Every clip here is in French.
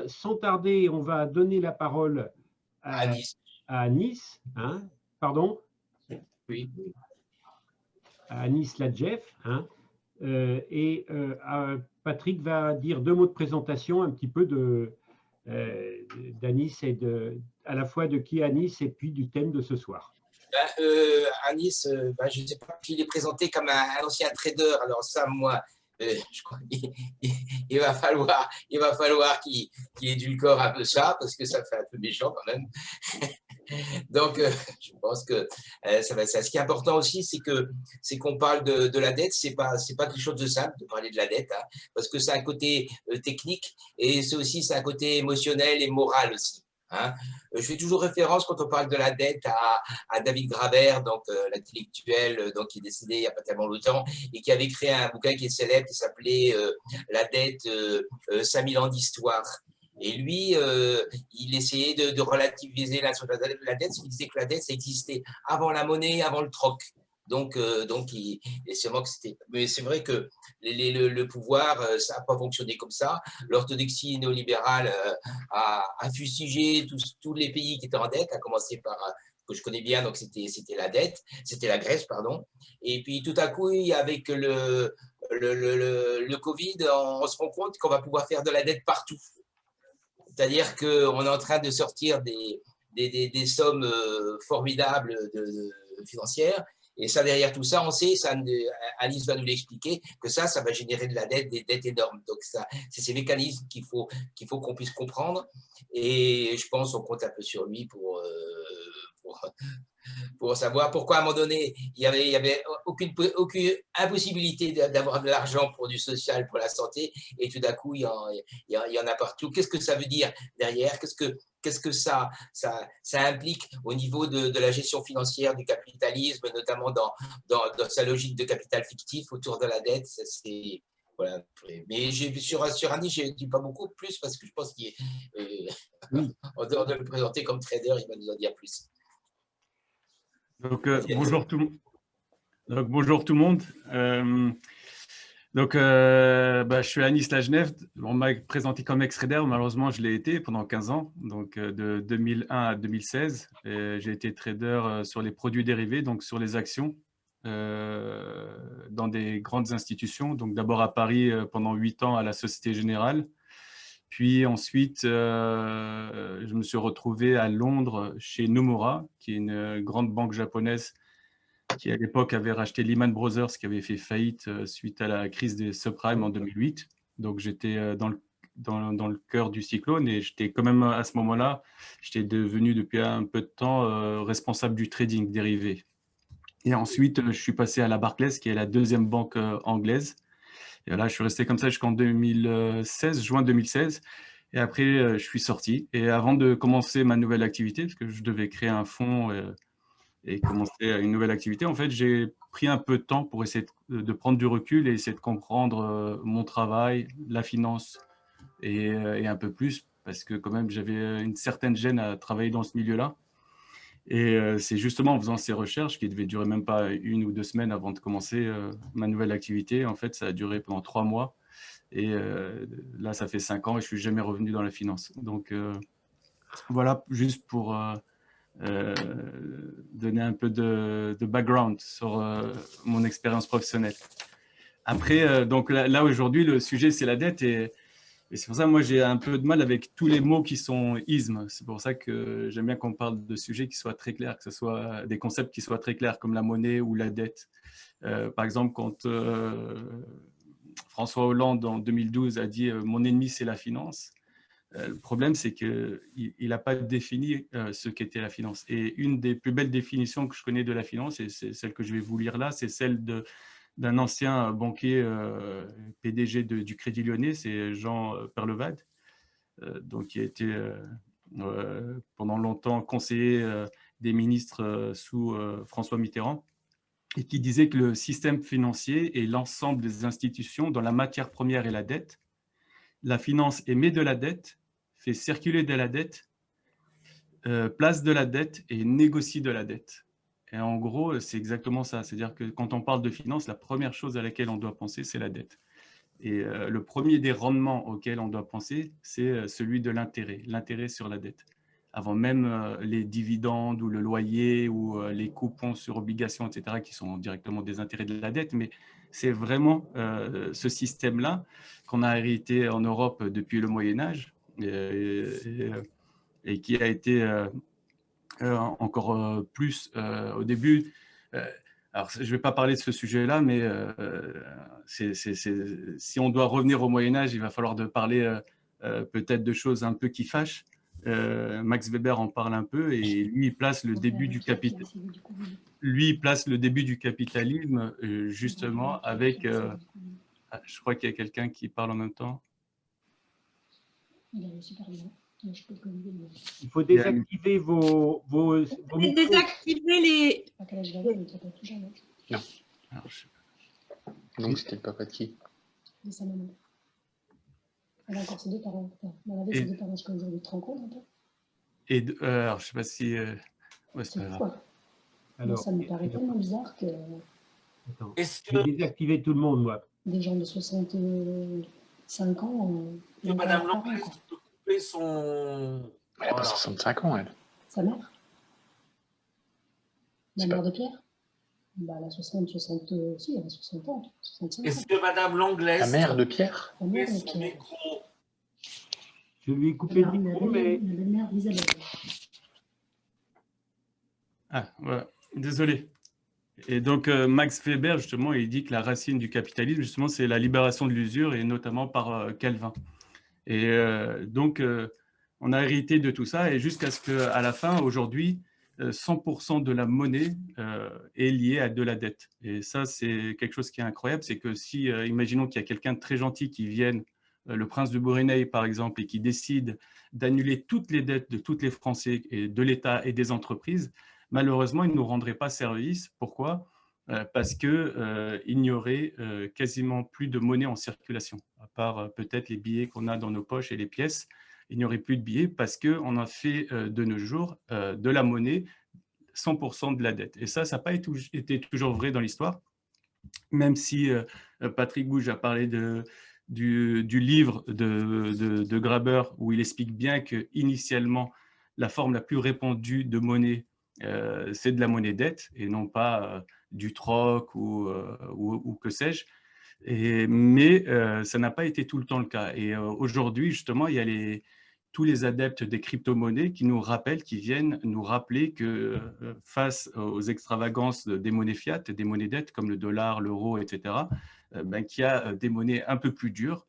sans tarder, on va donner la parole À Nice. à Anis, hein, pardon, Oui. à Anis Ladjef, hein, Patrick va dire 2 mots de présentation un petit peu d'Anis et à la fois de qui est Anis et puis du thème de ce soir. À Nice, je ne sais pas, il est présenté comme un ancien trader. Alors ça, moi, je crois qu'il va falloir qu'il édulcore un peu ça, parce que ça fait un peu méchant quand même. Donc, je pense que ça va. Ce qui est important aussi, c'est qu'on parle de la dette. C'est pas quelque chose de simple de parler de la dette, hein, parce que c'est un côté technique et c'est un côté émotionnel et moral aussi. Hein. Je fais toujours référence quand on parle de la dette à David Graeber, donc l'intellectuel, donc qui est décédé il n'y a pas tellement longtemps et qui avait créé un bouquin qui est célèbre qui s'appelait La dette, 5000 ans d'histoire. Et lui, il essayait de relativiser la dette, parce qu'il disait que la dette, ça existait avant la monnaie, avant le troc. Donc mais c'est vrai que le pouvoir, ça n'a pas fonctionné comme ça. L'orthodoxie néolibérale a fustigé tous les pays qui étaient en dette, à commencer par que je connais bien, donc c'était la Grèce, pardon. Et puis tout à coup, avec le Covid, on se rend compte qu'on va pouvoir faire de la dette partout. C'est-à-dire qu'on est en train de sortir des sommes formidables financières. Et ça, derrière tout ça, on sait, Alice va nous l'expliquer, que ça va générer de la dette, des dettes énormes. Donc, c'est ces mécanismes qu'il faut qu'on puisse comprendre. Et je pense qu'on compte un peu sur lui pour savoir pourquoi, à un moment donné, il y avait aucune impossibilité d'avoir de l'argent pour du social, pour la santé, et tout d'un coup, il y en a partout. Qu'est-ce que ça veut dire derrière? Qu'est-ce que ça implique au niveau de la gestion financière du capitalisme, notamment dans sa logique de capital fictif autour de la dette? Voilà. Mais sur Andy, je ne dis pas beaucoup plus parce que je pense qu'il est, en dehors de le présenter comme trader, il va nous en dire plus. Donc, bonjour tout le monde. Je suis Anis Ladjef. On m'a présenté comme ex-trader. Malheureusement, je l'ai été pendant 15 ans, donc de 2001 à 2016. J'ai été trader sur les produits dérivés, donc sur les actions, dans des grandes institutions. Donc d'abord à Paris pendant 8 ans à la Société Générale. Puis ensuite, je me suis retrouvé à Londres chez Nomura, qui est une grande banque japonaise qui, à l'époque, avait racheté Lehman Brothers, qui avait fait faillite suite à la crise des subprimes en 2008. Donc, j'étais dans le cœur du cyclone et j'étais quand même, à ce moment-là, j'étais devenu depuis un peu de temps responsable du trading dérivé. Et ensuite, je suis passé à la Barclays, qui est la deuxième banque anglaise. Et là, je suis resté comme ça jusqu'en 2016, juin 2016. Et après, je suis sorti. Et avant de commencer ma nouvelle activité, parce que je devais créer un fonds et commencer une nouvelle activité, en fait, j'ai pris un peu de temps pour essayer de prendre du recul et essayer de comprendre mon travail, la finance et un peu plus, parce que quand même, j'avais une certaine gêne à travailler dans ce milieu-là. Et c'est justement en faisant ces recherches qui devaient durer même pas 1 ou 2 semaines avant de commencer ma nouvelle activité. En fait, ça a duré pendant 3 mois. Et là, ça fait 5 ans et je suis jamais revenu dans la finance. Donc, voilà, juste pour donner un peu de background sur mon expérience professionnelle. Après, donc là aujourd'hui, le sujet, c'est la dette. Et c'est pour ça que moi, j'ai un peu de mal avec tous les mots qui sont ismes. C'est pour ça que j'aime bien qu'on parle de sujets qui soient très clairs, que ce soit des concepts qui soient très clairs, comme la monnaie ou la dette. Par exemple, quand François Hollande, en 2012, a dit « Mon ennemi, c'est la finance », le problème, c'est qu'il n'a pas défini ce qu'était la finance. Et une des plus belles définitions que je connais de la finance, et c'est celle que je vais vous lire là, c'est celle d'un ancien banquier PDG du Crédit Lyonnais, c'est Jean Perlevade, donc qui a été pendant longtemps conseiller des ministres sous François Mitterrand, et qui disait que le système financier est l'ensemble des institutions dont la matière première est la dette. La finance émet de la dette, fait circuler de la dette, place de la dette et négocie de la dette. Et en gros, c'est exactement ça. C'est-à-dire que quand on parle de finance, la première chose à laquelle on doit penser, c'est la dette. Et le premier des rendements auxquels on doit penser, c'est celui de l'intérêt sur la dette. Avant même les dividendes ou le loyer ou les coupons sur obligations, etc., qui sont directement des intérêts de la dette. Mais c'est vraiment ce système-là qu'on a hérité en Europe depuis le Moyen-Âge et qui a été encore plus au début. Alors, je ne vais pas parler de ce sujet-là, mais si on doit revenir au Moyen-Âge, il va falloir parler peut-être de choses un peu qui fâchent. Max Weber en parle un peu et lui, il place le début du capitalisme. Lui, il place le début du capitalisme justement avec. Je crois qu'il y a quelqu'un qui parle en même temps. Il faut désactiver vos micros. Désactiver les. Non. Donc, c'était le papa de qui? De sa maman. Elle a encore ses 2 parents. Elle avait ses 2 parents jusqu'à aujourd'hui. Tu te rends compte un peu? Et alors, je ne sais pas si. Ouais, c'est pas quoi? Alors, ça me paraît tellement bizarre que. Attends, je vais désactiver tout le monde, moi. Des gens de 65 ans. Madame Langlaise peut couper son. Elle n'a pas 65 ans, elle. Sa mère? La mère de Pierre? Bah, elle a 60, si, elle a 60 ans, 65 ans. Est-ce que Madame Langlaise. La mère de Pierre? La mère de Pierre. Je lui ai coupé le micro, mais. La belle-mère d'Isabelle. Ah, voilà. Désolé. Et donc, Max Weber, justement, il dit que la racine du capitalisme, justement, c'est la libération de l'usure, et notamment par Calvin. Et donc, on a hérité de tout ça, et jusqu'à ce qu'à la fin, aujourd'hui, 100% de la monnaie est liée à de la dette. Et ça, c'est quelque chose qui est incroyable, c'est que si, imaginons qu'il y a quelqu'un de très gentil qui vienne, le prince de Brunei, par exemple, et qui décide d'annuler toutes les dettes de tous les Français, et de l'État et des entreprises, malheureusement, il ne nous rendrait pas service. Pourquoi ? Parce qu'il n'y aurait quasiment plus de monnaie en circulation, à part peut-être les billets qu'on a dans nos poches et les pièces. Il n'y aurait plus de billets parce qu'on a fait de nos jours de la monnaie 100% de la dette. Et ça n'a pas été toujours vrai dans l'histoire, même si Patrick Gouge a parlé du livre de Graeber, où il explique bien qu'initialement, la forme la plus répandue de monnaie, c'est de la monnaie dette et non pas du troc ou que sais-je. Mais ça n'a pas été tout le temps le cas. Et aujourd'hui, justement, il y a tous les adeptes des crypto-monnaies qui viennent nous rappeler que face aux extravagances des monnaies fiat, des monnaies dettes comme le dollar, l'euro, etc., qu'il y a des monnaies un peu plus dures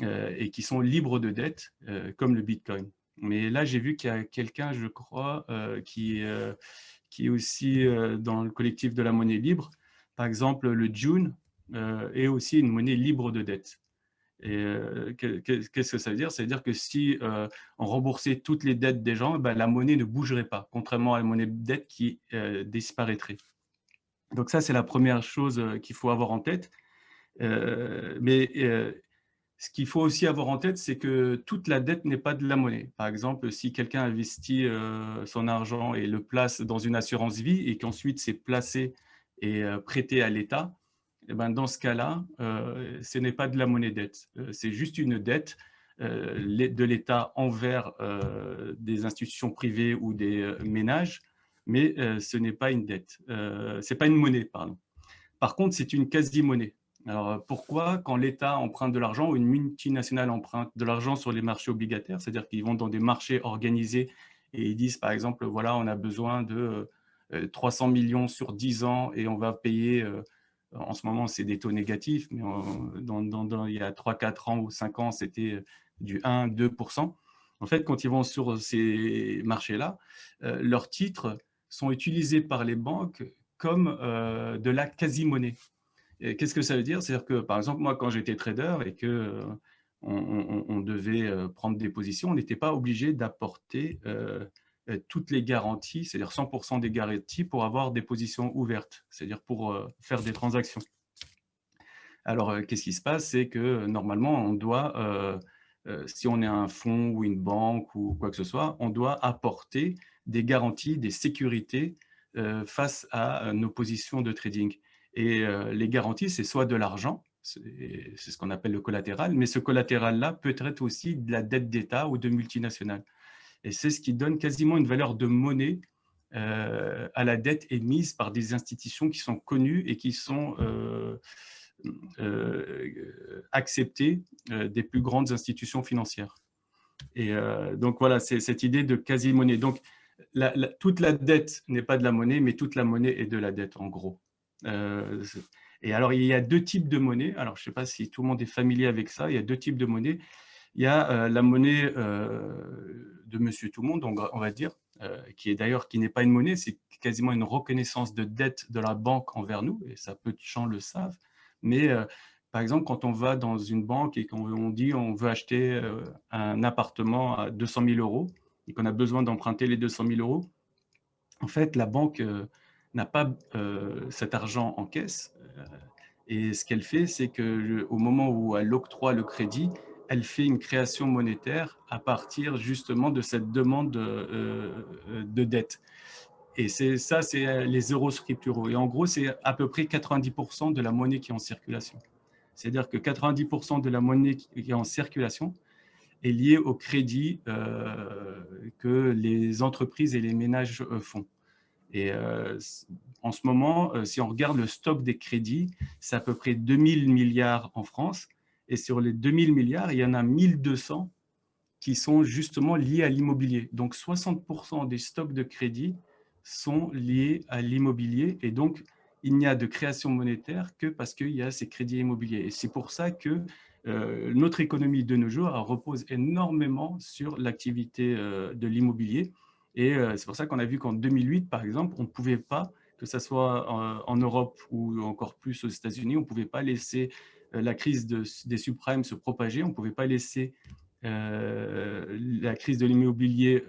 et qui sont libres de dettes, comme le Bitcoin. Mais là, j'ai vu qu'il y a quelqu'un, je crois, qui est aussi dans le collectif de la monnaie libre. Par exemple, le June est aussi une monnaie libre de dette. Et qu'est-ce que ça veut dire? Ça veut dire que si on remboursait toutes les dettes des gens, la monnaie ne bougerait pas, contrairement à la monnaie de dette qui disparaîtrait. Donc ça, c'est la première chose qu'il faut avoir en tête. Ce qu'il faut aussi avoir en tête, c'est que toute la dette n'est pas de la monnaie. Par exemple, si quelqu'un investit son argent et le place dans une assurance vie et qu'ensuite c'est placé et prêté à l'État, eh ben, dans ce cas-là, ce n'est pas de la monnaie dette. C'est juste une dette de l'État envers des institutions privées ou des ménages, mais ce n'est pas une dette. Ce n'est pas une monnaie, pardon. Par contre, c'est une quasi-monnaie. Alors, pourquoi, quand l'État emprunte de l'argent ou une multinationale emprunte de l'argent sur les marchés obligataires, c'est-à-dire qu'ils vont dans des marchés organisés et ils disent, par exemple, voilà, on a besoin de 300 millions sur 10 ans et on va payer, en ce moment, c'est des taux négatifs, mais il y a 3, 4 ans ou 5 ans, c'était du 1, 2%. En fait, quand ils vont sur ces marchés-là, leurs titres sont utilisés par les banques comme de la quasi-monnaie. Qu'est-ce que ça veut dire? C'est-à-dire que, par exemple, moi, quand j'étais trader et que on devait prendre des positions, on n'était pas obligé d'apporter toutes les garanties, c'est-à-dire 100% des garanties pour avoir des positions ouvertes, c'est-à-dire pour faire des transactions. Alors, qu'est-ce qui se passe? C'est que normalement, on doit, si on est un fonds ou une banque ou quoi que ce soit, on doit apporter des garanties, des sécurités face à nos positions de trading. Et les garanties, c'est soit de l'argent, c'est ce qu'on appelle le collatéral, mais ce collatéral-là peut être aussi de la dette d'État ou de multinationales. Et c'est ce qui donne quasiment une valeur de monnaie à la dette émise par des institutions qui sont connues et qui sont acceptées des plus grandes institutions financières. Et donc voilà, c'est cette idée de quasi-monnaie. Donc toute la dette n'est pas de la monnaie, mais toute la monnaie est de la dette, en gros. Et alors, il y a deux types de monnaie. Alors, je ne sais pas si tout le monde est familier avec ça. Il y a deux types de monnaie. Il y a la monnaie de Monsieur Tout-le-Monde, on va dire, qui est d'ailleurs qui n'est pas une monnaie, c'est quasiment une reconnaissance de dette de la banque envers nous, et ça, peu de gens le savent. Mais par exemple, quand on va dans une banque et qu'on dit on veut acheter un appartement à 200 000 euros et qu'on a besoin d'emprunter les 200 000 euros, en fait, la banque n'a pas cet argent en caisse. Et ce qu'elle fait, c'est qu'au moment où elle octroie le crédit, elle fait une création monétaire à partir justement de cette demande de dette. Et ça, c'est les euros scripturaux. Et en gros, c'est à peu près 90% de la monnaie qui est en circulation. C'est-à-dire que 90% de la monnaie qui est en circulation est liée au crédit que les entreprises et les ménages font. Et en ce moment, si on regarde le stock des crédits, c'est à peu près 2000 milliards en France. Et sur les 2000 milliards, il y en a 1200 qui sont justement liés à l'immobilier. Donc 60% des stocks de crédit sont liés à l'immobilier. Et donc, il n'y a de création monétaire que parce qu'il y a ces crédits immobiliers. Et c'est pour ça que notre économie de nos jours repose énormément sur l'activité de l'immobilier. Et c'est pour ça qu'on a vu qu'en 2008, par exemple, on ne pouvait pas, que ce soit en Europe ou encore plus aux États-Unis, on ne pouvait pas laisser la crise des subprimes se propager, on ne pouvait pas laisser la crise de l'immobilier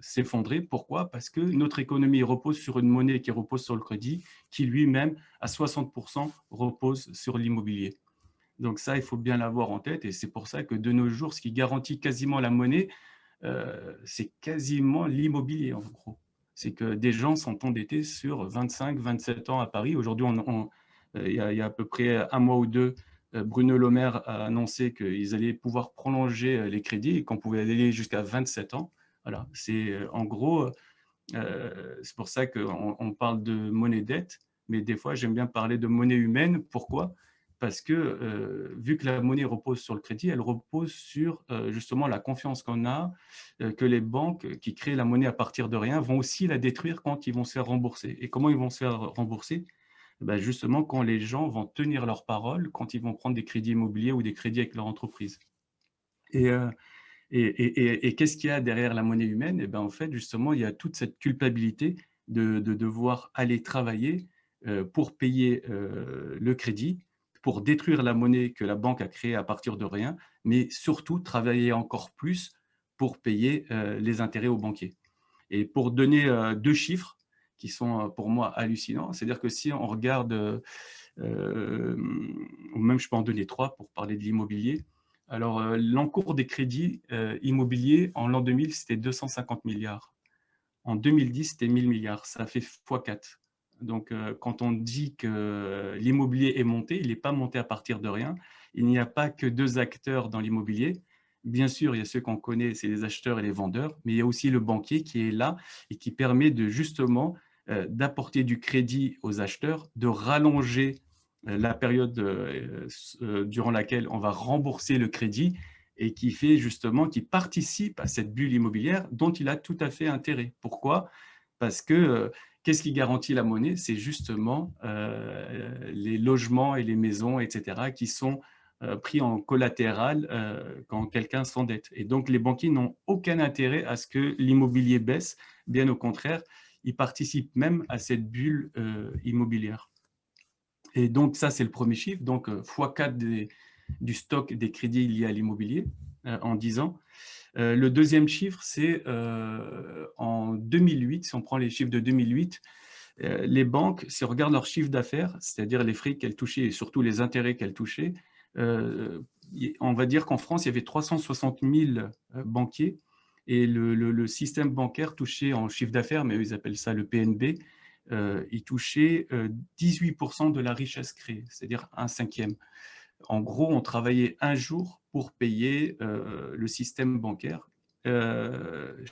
s'effondrer. Pourquoi? Parce que notre économie repose sur une monnaie qui repose sur le crédit, qui lui-même, à 60%, repose sur l'immobilier. Donc ça, il faut bien l'avoir en tête. Et c'est pour ça que de nos jours, ce qui garantit quasiment la monnaie, c'est quasiment l'immobilier, en gros. C'est que des gens sont endettés sur 25, 27 ans à Paris. Aujourd'hui, il y a à peu près un mois ou deux, Bruno Le Maire a annoncé qu'ils allaient pouvoir prolonger les crédits et qu'on pouvait aller jusqu'à 27 ans. Voilà, c'est en gros, c'est pour ça qu'on parle de monnaie-dette, mais des fois, j'aime bien parler de monnaie humaine. Pourquoi? Parce que vu que la monnaie repose sur le crédit, elle repose sur justement la confiance qu'on a, que les banques qui créent la monnaie à partir de rien vont aussi la détruire quand ils vont se faire rembourser. Et comment ils vont se faire rembourser? Ben justement, quand les gens vont tenir leur parole, quand ils vont prendre des crédits immobiliers ou des crédits avec leur entreprise. Et qu'est-ce qu'il y a derrière la monnaie humaine? Et ben, en fait, justement, il y a toute cette culpabilité de devoir aller travailler pour payer le crédit, pour détruire la monnaie que la banque a créée à partir de rien, mais surtout travailler encore plus pour payer les intérêts aux banquiers. Et pour donner deux chiffres qui sont pour moi hallucinants, c'est-à-dire que si on regarde, ou même je peux en donner trois pour parler de l'immobilier. Alors, l'encours des crédits immobiliers en l'an 2000, c'était 250 milliards. En 2010, c'était 1000 milliards. Ça fait x4. Donc, quand on dit que l'immobilier est monté, il n'est pas monté à partir de rien. Il n'y a pas que deux acteurs dans l'immobilier. Bien sûr, il y a ceux qu'on connaît, c'est les acheteurs et les vendeurs, mais il y a aussi le banquier qui est là et qui permet de justement d'apporter du crédit aux acheteurs, de rallonger la période durant laquelle on va rembourser le crédit et qui fait justement, qui participe à cette bulle immobilière dont il a tout à fait intérêt. Pourquoi? Parce que qu'est-ce qui garantit la monnaie? C'est justement les logements et les maisons, etc., qui sont pris en collatéral quand quelqu'un s'endette. Et donc, les banquiers n'ont aucun intérêt à ce que l'immobilier baisse. Bien au contraire, ils participent même à cette bulle immobilière. Et donc, ça, c'est le premier chiffre. Donc, x4 du stock des crédits liés à l'immobilier en 10 ans. Le deuxième chiffre, c'est en 2008, si on prend les chiffres de 2008, les banques, si on regarde leur chiffre d'affaires, c'est-à-dire les frais qu'elles touchaient et surtout les intérêts qu'elles touchaient, on va dire qu'en France, il y avait 360 000 banquiers et le système bancaire touchait en chiffre d'affaires, mais eux, ils appellent ça le PNB, il touchait 18% de la richesse créée, c'est-à-dire un cinquième. En gros, on travaillait un jour pour payer le système bancaire.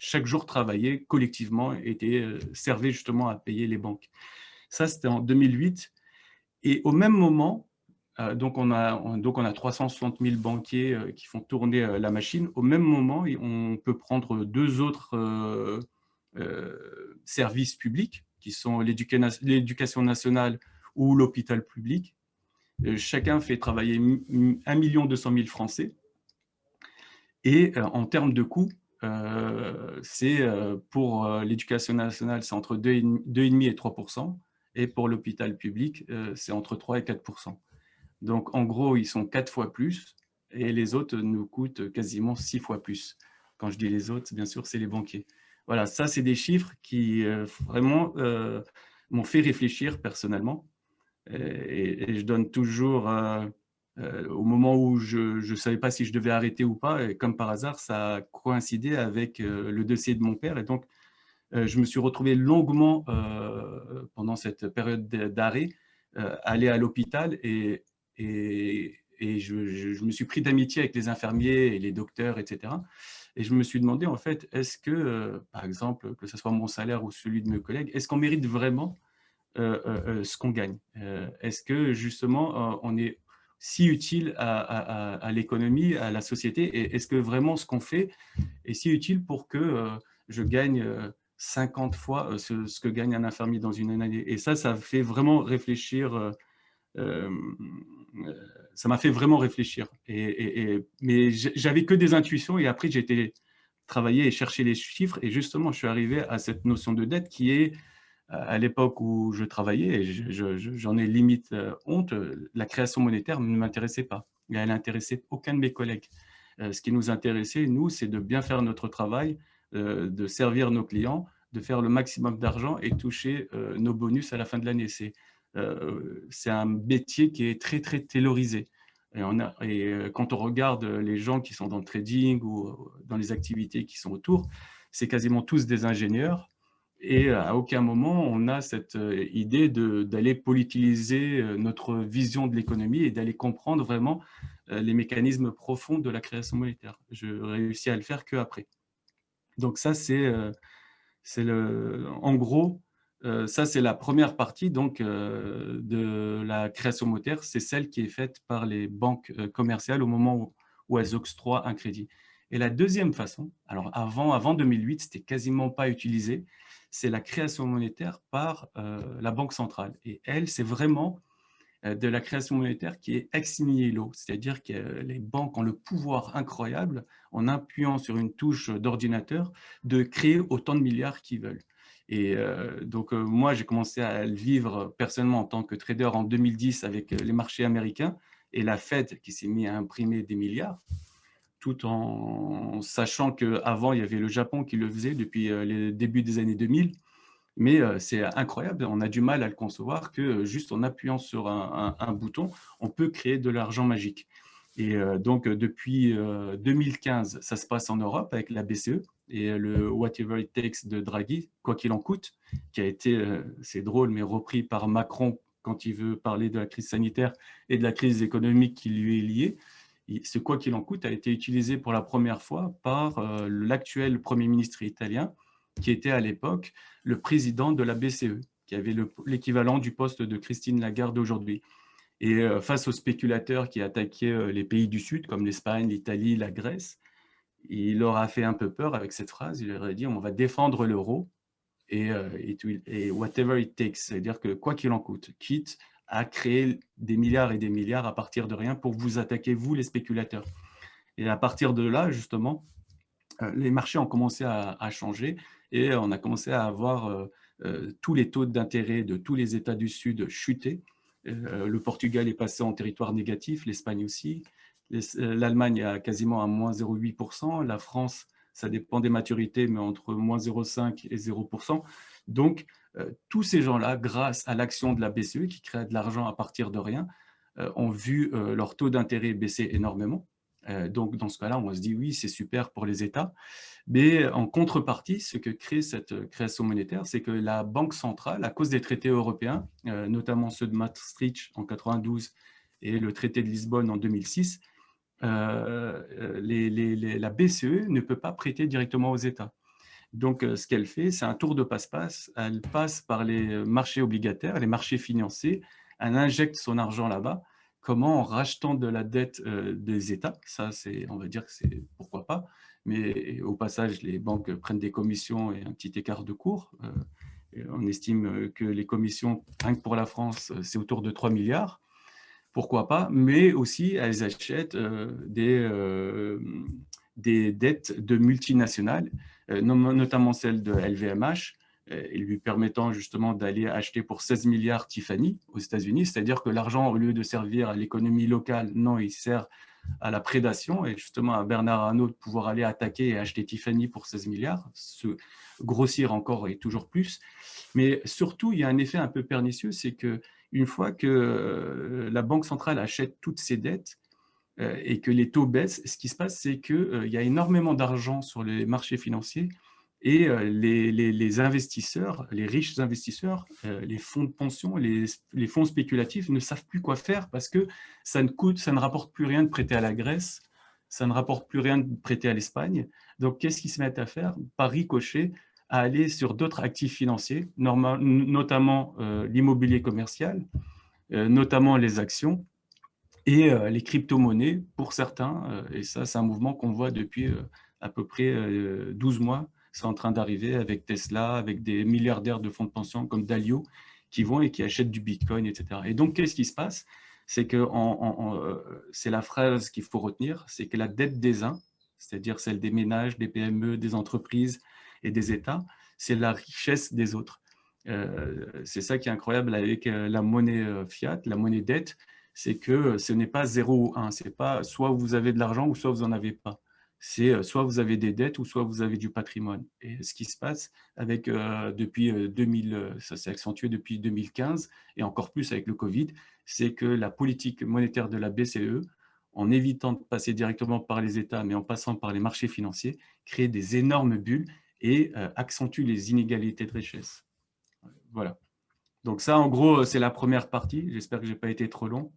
Chaque jour travaillé collectivement servait justement à payer les banques. Ça, c'était en 2008. Et au même moment, donc on a 360 000 banquiers qui font tourner la machine. Au même moment, on peut prendre deux autres services publics, qui sont l'éducation nationale ou l'hôpital public. Chacun fait travailler 1 200 000 Français. Et en termes de coûts, pour l'éducation nationale, c'est entre 2,5 et 3%, et pour l'hôpital public, c'est entre 3 et 4%. Donc, en gros, ils sont 4 fois plus, et les autres nous coûtent quasiment 6 fois plus. Quand je dis les autres, bien sûr, c'est les banquiers. Voilà, ça, c'est des chiffres qui vraiment m'ont fait réfléchir personnellement. Et je donne toujours, au moment où je ne savais pas si je devais arrêter ou pas, et comme par hasard, ça a coïncidé avec le dossier de mon père. Et donc, je me suis retrouvé longuement, pendant cette période d'arrêt, aller à l'hôpital et je me suis pris d'amitié avec les infirmiers et les docteurs, etc. Et je me suis demandé, en fait, est-ce que, par exemple, que ce soit mon salaire ou celui de mes collègues, est-ce qu'on mérite vraiment ce qu'on gagne? Est-ce que, justement, on est si utile à l'économie, à la société, et est-ce que vraiment ce qu'on fait est si utile pour que je gagne 50 fois ce que gagne un infirmier dans une année? Et ça fait vraiment réfléchir. Ça m'a fait vraiment réfléchir. Mais j'avais que des intuitions, et après j'ai été travailler et chercher les chiffres, et justement je suis arrivé à cette notion de dette qui est, à l'époque où je travaillais, et j'en ai limite honte, la création monétaire ne m'intéressait pas. Et elle n'intéressait aucun de mes collègues. Ce qui nous intéressait, nous, c'est de bien faire notre travail, de servir nos clients, de faire le maximum d'argent et toucher nos bonus à la fin de l'année. C'est un métier qui est très, très taylorisé. Quand on regarde les gens qui sont dans le trading ou dans les activités qui sont autour, c'est quasiment tous des ingénieurs. Et à aucun moment, on a cette idée d'aller politiser notre vision de l'économie et d'aller comprendre vraiment les mécanismes profonds de la création monétaire. Je réussis à le faire qu'après. Donc ça, en gros, ça c'est la première partie donc, de la création monétaire. C'est celle qui est faite par les banques commerciales au moment où elles octroient un crédit. Et la deuxième façon, alors avant 2008, c'était quasiment pas utilisé, c'est la création monétaire par la Banque centrale. Et elle, c'est vraiment de la création monétaire qui est ex nihilo, c'est-à-dire que les banques ont le pouvoir incroyable, en appuyant sur une touche d'ordinateur, de créer autant de milliards qu'ils veulent. Et donc, moi, j'ai commencé à le vivre personnellement en tant que trader en 2010 avec les marchés américains et la Fed qui s'est mis à imprimer des milliards, tout en sachant qu'avant, il y avait le Japon qui le faisait depuis les débuts des années 2000. Mais c'est incroyable, on a du mal à le concevoir que juste en appuyant sur un bouton, on peut créer de l'argent magique. Et donc, depuis 2015, ça se passe en Europe avec la BCE et le Whatever It Takes de Draghi, quoi qu'il en coûte, qui a été, c'est drôle, mais repris par Macron quand il veut parler de la crise sanitaire et de la crise économique qui lui est liée. Ce quoi qu'il en coûte a été utilisé pour la première fois par l'actuel Premier ministre italien, qui était à l'époque le président de la BCE, qui avait l'équivalent du poste de Christine Lagarde aujourd'hui. Et face aux spéculateurs qui attaquaient les pays du Sud, comme l'Espagne, l'Italie, la Grèce, il leur a fait un peu peur avec cette phrase. Il leur a dit, on va défendre l'euro et whatever it takes, c'est-à-dire que quoi qu'il en coûte, quitte à créer des milliards et des milliards à partir de rien pour vous attaquer, vous les spéculateurs. Et à partir de là, justement, les marchés ont commencé à changer et on a commencé à avoir tous les taux d'intérêt de tous les États du Sud chuter. Le Portugal est passé en territoire négatif, l'Espagne aussi. L'Allemagne a quasiment à moins 0,8%. La France, ça dépend des maturités, mais entre moins 0,5 et 0%. Donc, tous ces gens-là, grâce à l'action de la BCE qui crée de l'argent à partir de rien, ont vu leur taux d'intérêt baisser énormément. Donc, dans ce cas-là, on se dit oui, c'est super pour les États. Mais en contrepartie, ce que crée cette création monétaire, c'est que la Banque centrale, à cause des traités européens, notamment ceux de Maastricht en 92 et le traité de Lisbonne en 2006, la BCE ne peut pas prêter directement aux États. Donc, ce qu'elle fait, c'est un tour de passe-passe. Elle passe par les marchés obligataires, les marchés financiers. Elle injecte son argent là-bas. Comment? En rachetant de la dette des États. Ça, on va dire que c'est pourquoi pas. Mais au passage, les banques prennent des commissions et un petit écart de cours. On estime que les commissions, rien que pour la France, c'est autour de 3 milliards. Pourquoi pas? Mais aussi, elles achètent des dettes de multinationales, notamment celle de LVMH, lui permettant justement d'aller acheter pour 16 milliards Tiffany aux États-Unis. C'est-à-dire que l'argent, au lieu de servir à l'économie locale, non, il sert à la prédation et justement à Bernard Arnault de pouvoir aller attaquer et acheter Tiffany pour 16 milliards, se grossir encore et toujours plus. Mais surtout, il y a un effet un peu pernicieux, c'est qu'une fois que la Banque centrale achète toutes ses dettes, et que les taux baissent, ce qui se passe, c'est qu'il y a énormément d'argent sur les marchés financiers et les investisseurs, les riches investisseurs, les fonds de pension, les fonds spéculatifs ne savent plus quoi faire parce que ça ne rapporte plus rien de prêter à la Grèce, ça ne rapporte plus rien de prêter à l'Espagne. Donc, qu'est-ce qu'ils se mettent à faire? Par ricochet, à aller sur d'autres actifs financiers, notamment l'immobilier commercial, notamment les actions, et les crypto-monnaies pour certains. Et ça, c'est un mouvement qu'on voit depuis à peu près 12 mois. C'est en train d'arriver avec Tesla, avec des milliardaires de fonds de pension comme Dalio qui vont et qui achètent du Bitcoin, etc. Et donc, qu'est-ce qui se passe? C'est que c'est la phrase qu'il faut retenir, c'est que la dette des uns, c'est-à-dire celle des ménages, des PME, des entreprises et des États, c'est la richesse des autres. C'est ça qui est incroyable avec la monnaie fiat, la monnaie dette, c'est que ce n'est pas 0 ou 1. C'est pas soit vous avez de l'argent ou soit vous n'en avez pas. C'est soit vous avez des dettes ou soit vous avez du patrimoine. Et ce qui se passe avec, depuis 2000, ça s'est accentué depuis 2015 et encore plus avec le Covid, c'est que la politique monétaire de la BCE, en évitant de passer directement par les États, mais en passant par les marchés financiers, crée des énormes bulles et accentue les inégalités de richesse. Voilà. Donc ça, en gros, c'est la première partie. J'espère que je n'ai pas été trop long.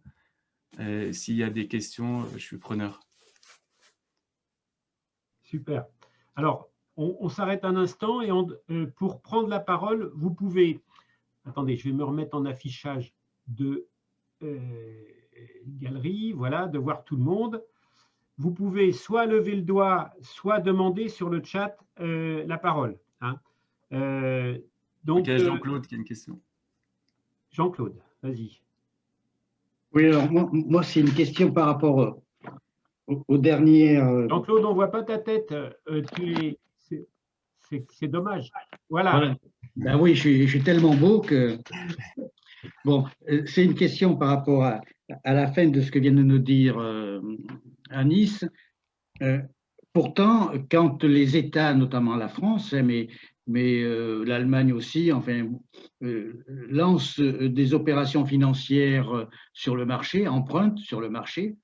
S'il y a des questions, je suis preneur. Super. Alors, on s'arrête un instant et pour prendre la parole, vous pouvez… Attendez, je vais me remettre en affichage de galerie, voilà, de voir tout le monde. Vous pouvez soit lever le doigt, soit demander sur le chat la parole. Hein. Donc, il y a Jean-Claude qui a une question. Jean-Claude, vas-y. Oui, alors moi c'est une question par rapport au dernier… Jean-Claude, on ne voit pas ta tête. C'est dommage. Voilà. Ben oui, je suis tellement beau que… Bon, c'est une question par rapport à la fin de ce que vient de nous dire Anis. Pourtant, quand les États, notamment la France, mais l'Allemagne aussi, enfin, lancent des opérations financières sur le marché, empruntent sur le marché,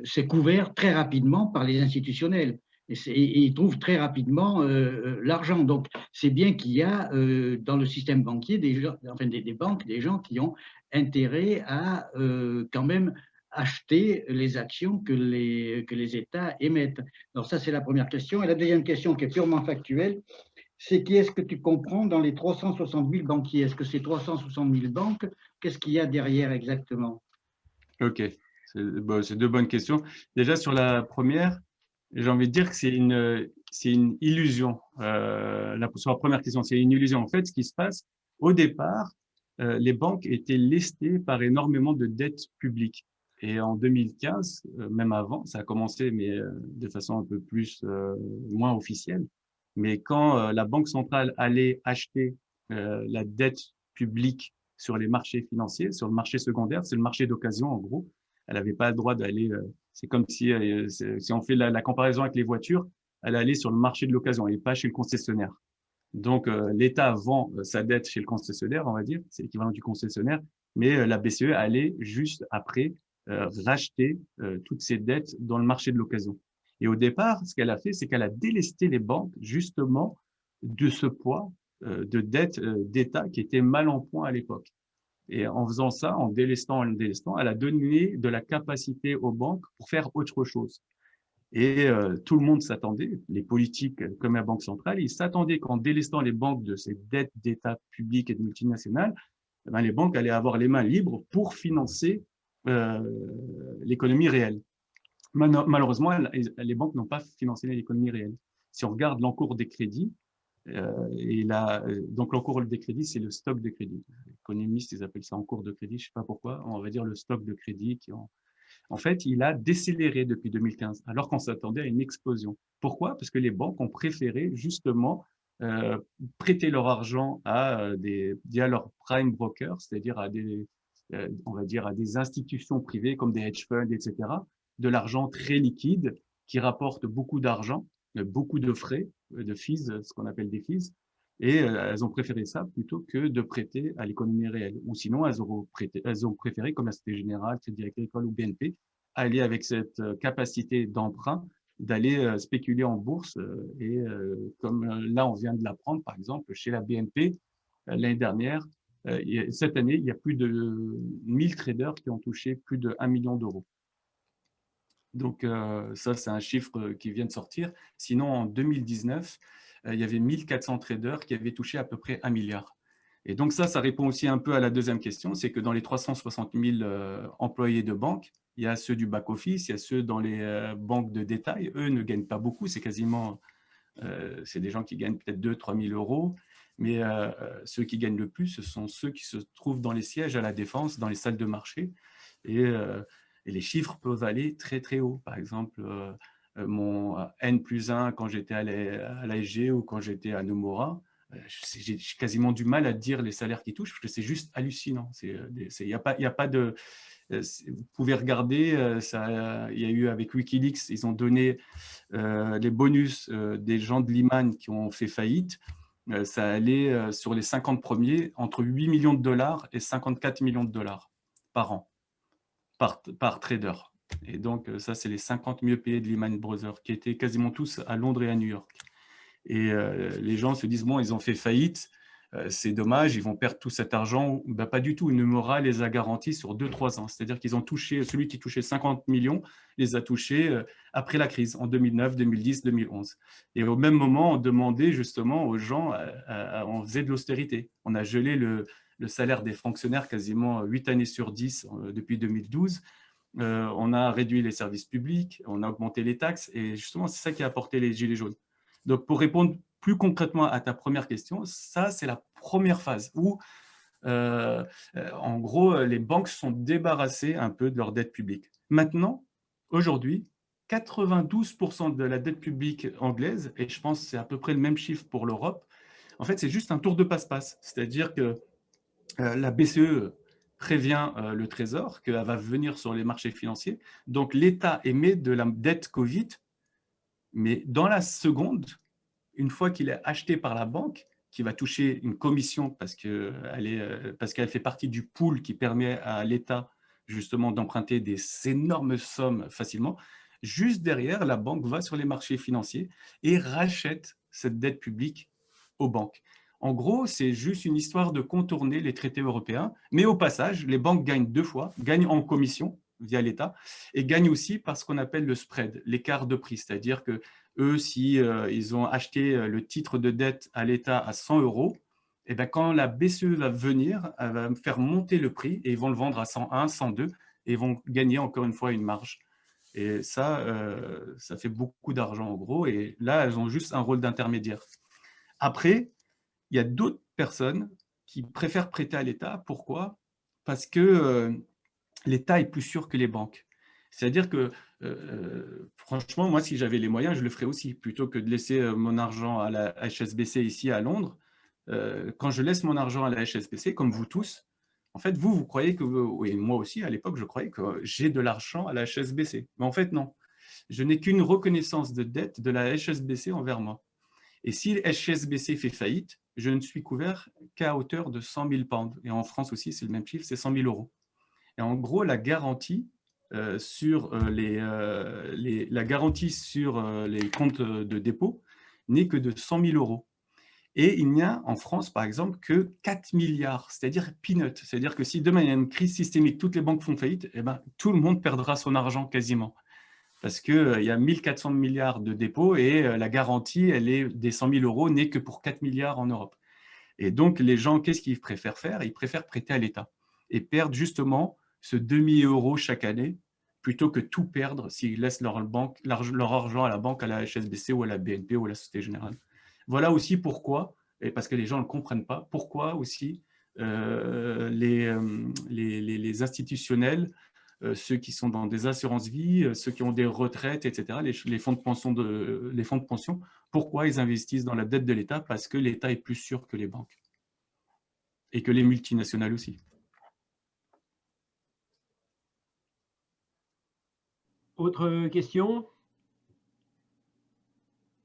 c'est couvert très rapidement par les institutionnels. Et ils trouvent très rapidement l'argent. Donc, c'est bien qu'il y a dans le système banquier des banques, des gens qui ont intérêt à quand même acheter les actions que les États émettent. Alors ça, c'est la première question. Et la deuxième question qui est purement factuelle, c'est qui est-ce que tu comprends dans les 360 000 banquiers? Est-ce que c'est 360 000 banques? Qu'est-ce qu'il y a derrière exactement? Ok, c'est deux bonnes questions. Déjà, sur la première, j'ai envie de dire que c'est une illusion. Sur la première question, c'est une illusion. En fait, ce qui se passe, au départ, les banques étaient lestées par énormément de dettes publiques. Et en 2015, même avant, ça a commencé, mais de façon un peu moins officielle. Mais quand la Banque centrale allait acheter la dette publique sur les marchés financiers, sur le marché secondaire, c'est le marché d'occasion en gros, elle n'avait pas le droit d'aller… c'est comme si on fait la comparaison avec les voitures, elle allait sur le marché de l'occasion et pas chez le concessionnaire. Donc, l'État vend sa dette chez le concessionnaire, on va dire, c'est l'équivalent du concessionnaire, mais la BCE allait juste après racheter toutes ces dettes dans le marché de l'occasion. Et au départ, ce qu'elle a fait, c'est qu'elle a délesté les banques justement de ce poids de dette d'État qui était mal en point à l'époque. Et en faisant ça, en délestant, elle a donné de la capacité aux banques pour faire autre chose. Et tout le monde s'attendait, les politiques comme la Banque centrale, ils s'attendaient qu'en délestant les banques de ces dettes d'État publics et de multinationales, eh ben, les banques allaient avoir les mains libres pour financer l'économie réelle. Malheureusement, les banques n'ont pas financé l'économie réelle. Si on regarde l'encours des crédits, donc l'encours des crédits, c'est le stock de crédit. Les économistes, ils appellent ça encours de crédit, je ne sais pas pourquoi, on va dire le stock de crédit qui en fait, il a décéléré depuis 2015, alors qu'on s'attendait à une explosion. Pourquoi? Parce que les banques ont préféré justement prêter leur argent via leurs prime brokers, c'est-à-dire on va dire à des institutions privées comme des hedge funds, etc., de l'argent très liquide qui rapporte beaucoup d'argent, beaucoup de frais, de fees, ce qu'on appelle des fees, et elles ont préféré ça plutôt que de prêter à l'économie réelle. Ou sinon, elles ont préféré, comme la Société Générale, Crédit Agricole ou BNP, aller avec cette capacité d'emprunt, d'aller spéculer en bourse. Et comme là, on vient de l'apprendre, par exemple, chez la BNP, l'année dernière, cette année, il y a plus de 1000 traders qui ont touché plus de 1 million d'euros. Donc, ça, c'est un chiffre qui vient de sortir. Sinon, en 2019, il y avait 1400 traders qui avaient touché à peu près 1 milliard. Et donc, ça répond aussi un peu à la deuxième question, c'est que dans les 360 000 employés de banque, il y a ceux du back-office, il y a ceux dans les banques de détail. Eux ne gagnent pas beaucoup, c'est quasiment, c'est des gens qui gagnent peut-être 2 000 à 3 000 euros. Mais ceux qui gagnent le plus, ce sont ceux qui se trouvent dans les sièges à la Défense, dans les salles de marché. Et les chiffres peuvent aller très, très haut. Par exemple, mon N+1 quand j'étais à l'ASG ou quand j'étais à Nomura, j'ai quasiment du mal à dire les salaires qu'ils touchent parce que c'est juste hallucinant. Il n'y a pas de… Vous pouvez regarder, il y a eu avec Wikileaks, ils ont donné les bonus des gens de Lehman qui ont fait faillite. Ça allait sur les 50 premiers entre 8 millions de dollars et 54 millions de dollars par an. Par trader. Et donc, ça, c'est les 50 mieux payés de Lehman Brothers, qui étaient quasiment tous à Londres et à New York. Et les gens se disent, bon, ils ont fait faillite, c'est dommage, ils vont perdre tout cet argent. Ben, pas du tout, Nomura les a garantis sur 2-3 ans. C'est-à-dire qu'ils ont touché, celui qui touchait 50 millions, les a touchés après la crise, en 2009, 2010, 2011. Et au même moment, on demandait justement aux gens, on faisait de l'austérité. On a gelé le salaire des fonctionnaires quasiment 8 années sur 10 depuis 2012. On a réduit les services publics, on a augmenté les taxes et justement, c'est ça qui a apporté les gilets jaunes. Donc, pour répondre plus concrètement à ta première question, ça, c'est la première phase où, en gros, les banques sont débarrassées un peu de leur dette publique. Maintenant, aujourd'hui, 92% de la dette publique anglaise, et je pense que c'est à peu près le même chiffre pour l'Europe, en fait, c'est juste un tour de passe-passe. C'est-à-dire que la BCE prévient le Trésor qu'elle va venir sur les marchés financiers. Donc, l'État émet de la dette Covid, mais dans la seconde, une fois qu'il est acheté par la banque, qui va toucher une commission parce qu'elle fait partie du pool qui permet à l'État justement d'emprunter des énormes sommes facilement, juste derrière, la banque va sur les marchés financiers et rachète cette dette publique aux banques. En gros, c'est juste une histoire de contourner les traités européens, mais au passage, les banques gagnent 2 fois, gagnent en commission via l'État et gagnent aussi par ce qu'on appelle le spread, l'écart de prix, c'est-à-dire que eux, si ils ont acheté le titre de dette à l'État à 100 euros, et bien quand la BCE va venir, elle va faire monter le prix et ils vont le vendre à 101, 102 et ils vont gagner encore une fois une marge. Et ça fait beaucoup d'argent en gros. Et là, elles ont juste un rôle d'intermédiaire. Après, il y a d'autres personnes qui préfèrent prêter à l'État. Pourquoi? Parce que l'État est plus sûr que les banques. C'est-à-dire que, franchement, moi, si j'avais les moyens, je le ferais aussi. Plutôt que de laisser mon argent à la HSBC ici à Londres, quand je laisse mon argent à la HSBC, comme vous tous, en fait, vous croyez que, et moi aussi, à l'époque, je croyais que j'ai de l'argent à la HSBC. Mais en fait, non. Je n'ai qu'une reconnaissance de dette de la HSBC envers moi. Et si HSBC fait faillite, je ne suis couvert qu'à hauteur de 100 000 pounds. Et en France aussi, c'est le même chiffre, c'est 100 000 euros. Et en gros, la garantie sur les comptes de dépôt n'est que de 100 000 euros. Et il n'y a en France, par exemple, que 4 milliards, c'est-à-dire peanuts. C'est-à-dire que si demain il y a une crise systémique, toutes les banques font faillite, eh ben, tout le monde perdra son argent quasiment. Parce qu'il y a 1400 milliards de dépôts et la garantie des 100 000 euros n'est que pour 4 milliards en Europe. Et donc, les gens, qu'est-ce qu'ils préfèrent faire? Ils préfèrent prêter à l'État et perdre justement ce demi-euro chaque année plutôt que tout perdre s'ils laissent leur argent à la banque, à la HSBC ou à la BNP ou à la Société Générale. Voilà aussi pourquoi, et parce que les gens ne le comprennent pas, pourquoi aussi les institutionnels, ceux qui sont dans des assurances-vie, ceux qui ont des retraites, etc., les fonds de pension, pourquoi ils investissent dans la dette de l'État? Parce que l'État est plus sûr que les banques et que les multinationales aussi. Autre question?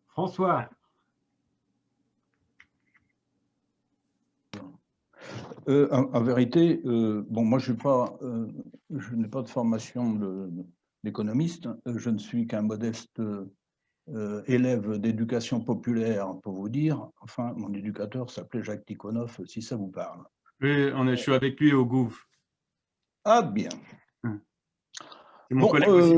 François? En vérité, bon, moi, je n'ai pas de formation d'économiste. Je ne suis qu'un modeste élève d'éducation populaire, pour vous dire. Enfin, mon éducateur s'appelait Jacques Tikhonov, si ça vous parle. Oui, je suis avec lui au Gouv. Ah, bien. C'est mon collègue aussi.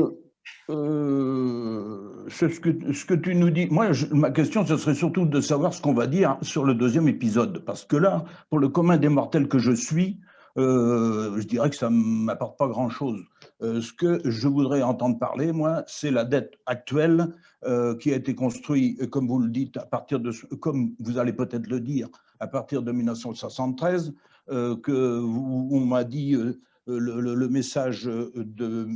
Ce que tu nous dis, moi, ma question, ce serait surtout de savoir ce qu'on va dire sur le deuxième épisode. Parce que là, pour le commun des mortels que je suis, je dirais que ça ne m'apporte pas grand-chose. Ce que je voudrais entendre parler, moi, c'est la dette actuelle qui a été construite, comme vous le dites, comme vous allez peut-être le dire, à partir de 1973, on m'a dit le message de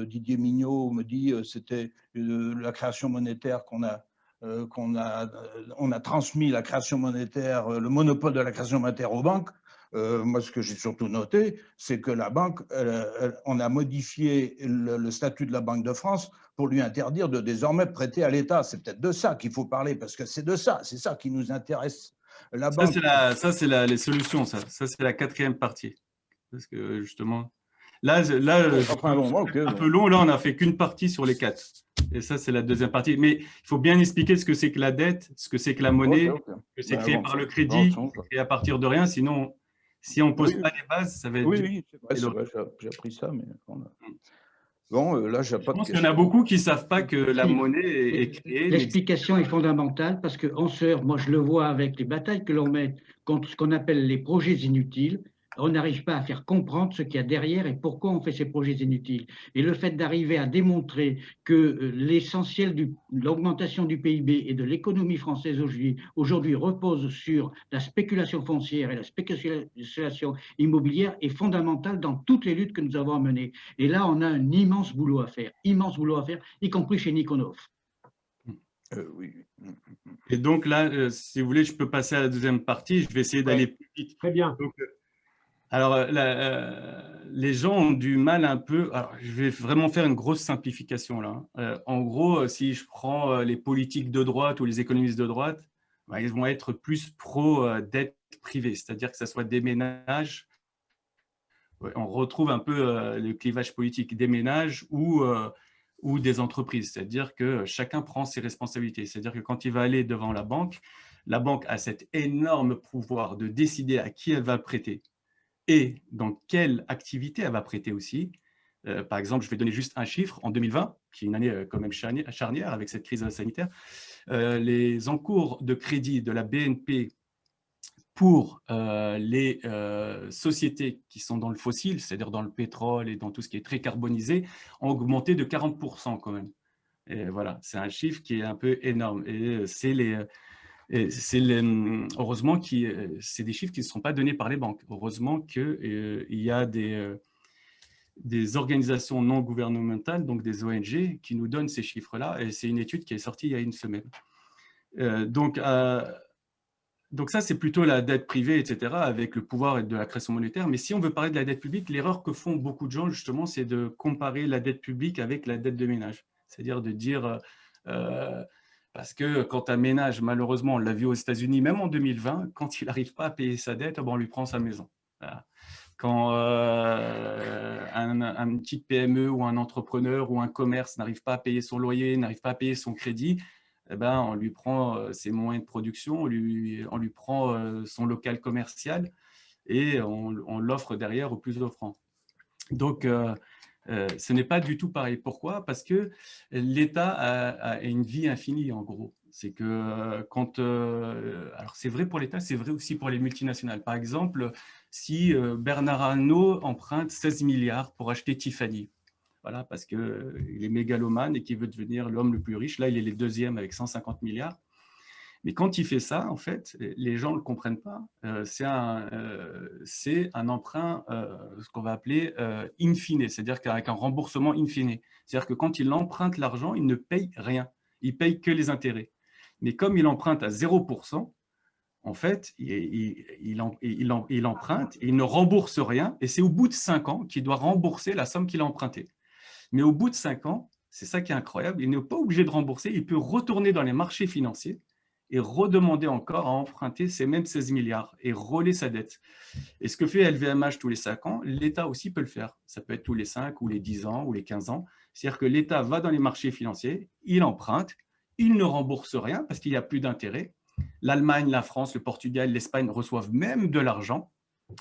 Didier Mignot me dit c'était la création monétaire on a transmis la création monétaire, le monopole de la création monétaire aux banques. Moi, ce que j'ai surtout noté, c'est que la banque, on a modifié le statut de la Banque de France pour lui interdire de désormais prêter à l'État. C'est peut-être de ça qu'il faut parler, parce que c'est ça qui nous intéresse. La banque... Ça, c'est les solutions, ça c'est la quatrième partie. Parce que justement, là enfin, bon, okay, un peu long, là, on n'a fait qu'une partie sur les 4. Et ça, c'est la deuxième partie. Mais il faut bien expliquer ce que c'est que la dette, ce que c'est que la monnaie, que c'est créé par le crédit, et à partir de rien. Sinon, si on ne pose pas les bases, ça va être... Oui, c'est vrai, j'ai appris ça, mais... Bon, là, j'ai pas de question. Je pense qu'il y en a beaucoup qui ne savent pas que la monnaie est créée. L'explication est fondamentale parce qu'en sœur, moi je le vois avec les batailles que l'on met contre ce qu'on appelle les projets inutiles, on n'arrive pas à faire comprendre ce qu'il y a derrière et pourquoi on fait ces projets inutiles. Et le fait d'arriver à démontrer que l'essentiel de l'augmentation du PIB et de l'économie française aujourd'hui repose sur la spéculation foncière et la spéculation immobilière est fondamental dans toutes les luttes que nous avons à mener. Et là, on a un immense boulot à faire, y compris chez Nikonov. Oui. Et donc là, si vous voulez, je peux passer à la deuxième partie. Je vais essayer d'aller plus vite. Très bien. Donc, alors, les gens ont du mal un peu. Alors, je vais vraiment faire une grosse simplification là. En gros, si je prends les politiques de droite ou les économistes de droite, ben, ils vont être plus pro-dette privée, c'est-à-dire que ce soit des ménages. On retrouve un peu le clivage politique des ménages ou des entreprises, c'est-à-dire que chacun prend ses responsabilités. C'est-à-dire que quand il va aller devant la banque a cet énorme pouvoir de décider à qui elle va prêter et dans quelle activité elle va prêter aussi. Par exemple, je vais donner juste un chiffre. En 2020, qui est une année quand même charnière avec cette crise sanitaire, les encours de crédit de la BNP pour les sociétés qui sont dans le fossile, c'est-à-dire dans le pétrole et dans tout ce qui est très carbonisé, ont augmenté de 40% quand même. Et voilà, c'est un chiffre qui est un peu énorme. Et heureusement que c'est des chiffres qui ne sont pas donnés par les banques. Heureusement qu'il y a des organisations non gouvernementales, donc des ONG, qui nous donnent ces chiffres-là. Et c'est une étude qui est sortie il y a une semaine. Donc ça, c'est plutôt la dette privée, etc., avec le pouvoir de la création monétaire. Mais si on veut parler de la dette publique, l'erreur que font beaucoup de gens, justement, c'est de comparer la dette publique avec la dette de ménage. C'est-à-dire de dire... parce que quand un ménage, malheureusement, on l'a vu aux États-Unis, même en 2020, quand il n'arrive pas à payer sa dette, on lui prend sa maison. Voilà. Quand un petit PME ou un entrepreneur ou un commerce n'arrive pas à payer son loyer, n'arrive pas à payer son crédit, eh ben, on lui prend ses moyens de production, on lui prend son local commercial et on l'offre derrière au plus offrant. Donc, ce n'est pas du tout pareil. Pourquoi? Parce que l'État a une vie infinie, en gros. C'est que quand… alors, c'est vrai pour l'État, c'est vrai aussi pour les multinationales. Par exemple, si Bernard Arnault emprunte 16 milliards pour acheter Tiffany, voilà, parce qu'il est mégalomane et qu'il veut devenir l'homme le plus riche. Là, il est le deuxième avec 150 milliards. Mais quand il fait ça, en fait, les gens ne le comprennent pas. C'est un emprunt, ce qu'on va appeler in fine, c'est-à-dire qu'avec un remboursement in fine. C'est-à-dire que quand il emprunte l'argent, il ne paye rien. Il paye que les intérêts. Mais comme il emprunte à 0%, en fait, il emprunte et il ne rembourse rien. Et c'est au bout de 5 ans qu'il doit rembourser la somme qu'il a empruntée. Mais au bout de 5 ans, c'est ça qui est incroyable, il n'est pas obligé de rembourser, il peut retourner dans les marchés financiers et redemander encore à emprunter ces mêmes 16 milliards et rôler sa dette. Et ce que fait LVMH tous les 5 ans, l'État aussi peut le faire. Ça peut être tous les 5 ou les 10 ans ou les 15 ans. C'est-à-dire que l'État va dans les marchés financiers, il emprunte, il ne rembourse rien parce qu'il n'y a plus d'intérêt. L'Allemagne, la France, le Portugal, l'Espagne reçoivent même de l'argent,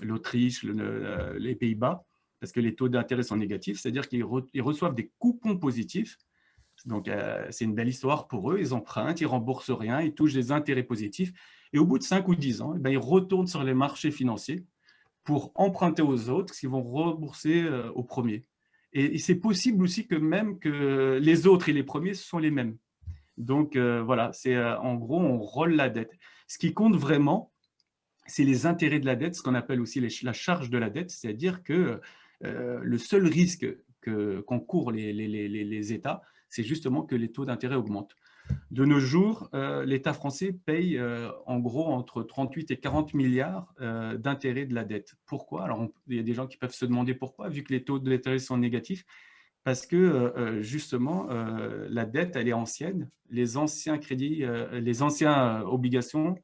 l'Autriche, les Pays-Bas, parce que les taux d'intérêt sont négatifs, c'est-à-dire qu'ils reçoivent des coupons positifs. Donc, c'est une belle histoire pour eux. Ils empruntent, ils ne remboursent rien, ils touchent des intérêts positifs. Et au bout de 5 ou 10 ans, ils retournent sur les marchés financiers pour emprunter aux autres, qui vont rembourser aux premiers. Et c'est possible aussi que même que les autres et les premiers sont les mêmes. Donc, voilà, en gros, on rôle la dette. Ce qui compte vraiment, c'est les intérêts de la dette, ce qu'on appelle aussi la charge de la dette, c'est-à-dire que le seul risque qu'encourent les États, c'est justement que les taux d'intérêt augmentent. De nos jours, l'État français paye en gros entre 38 et 40 milliards d'intérêts de la dette. Pourquoi? Alors, il y a des gens qui peuvent se demander pourquoi, vu que les taux d'intérêt sont négatifs. Parce que justement, la dette, elle est ancienne. Les anciens crédits, les anciennes obligations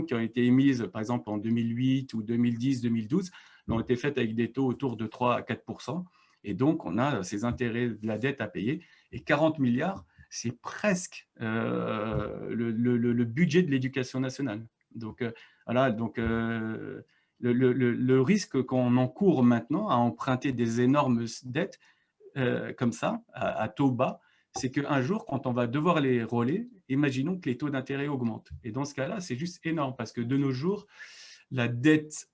qui ont été émises, par exemple, en 2008 ou 2010, 2012, ont été faites avec des taux autour de 3 à 4%. Et donc, on a ces intérêts de la dette à payer. Et 40 milliards, c'est presque le budget de l'éducation nationale. Donc, voilà, donc, le risque qu'on encourt maintenant à emprunter des énormes dettes comme ça, à taux bas, c'est qu'un jour, quand on va devoir les rôler, imaginons que les taux d'intérêt augmentent. Et dans ce cas-là, c'est juste énorme parce que de nos jours, la dette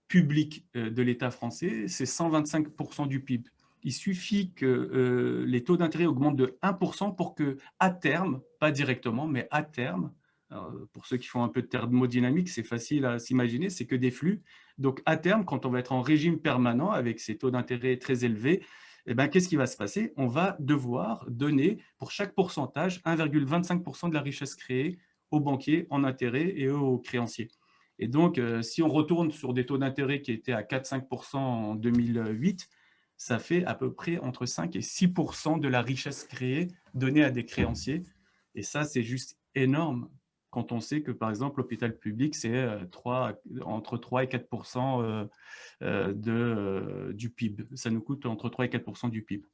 publique de l'État français, c'est 125% du PIB. Il suffit que les taux d'intérêt augmentent de 1% pour que, à terme, pas directement, mais à terme, pour ceux qui font un peu de thermodynamique, c'est facile à s'imaginer, c'est que des flux. Donc, à terme, quand on va être en régime permanent avec ces taux d'intérêt très élevés, eh bien, qu'est-ce qui va se passer? On va devoir donner pour chaque pourcentage 1,25% de la richesse créée aux banquiers en intérêt et aux créanciers. Et donc, si on retourne sur des taux d'intérêt qui étaient à 4-5% en 2008, ça fait à peu près entre 5 et 6% de la richesse créée donnée à des créanciers. Et ça, c'est juste énorme quand on sait que, par exemple, l'hôpital public, c'est entre 3 et 4% du PIB. Ça nous coûte entre 3 et 4% du PIB.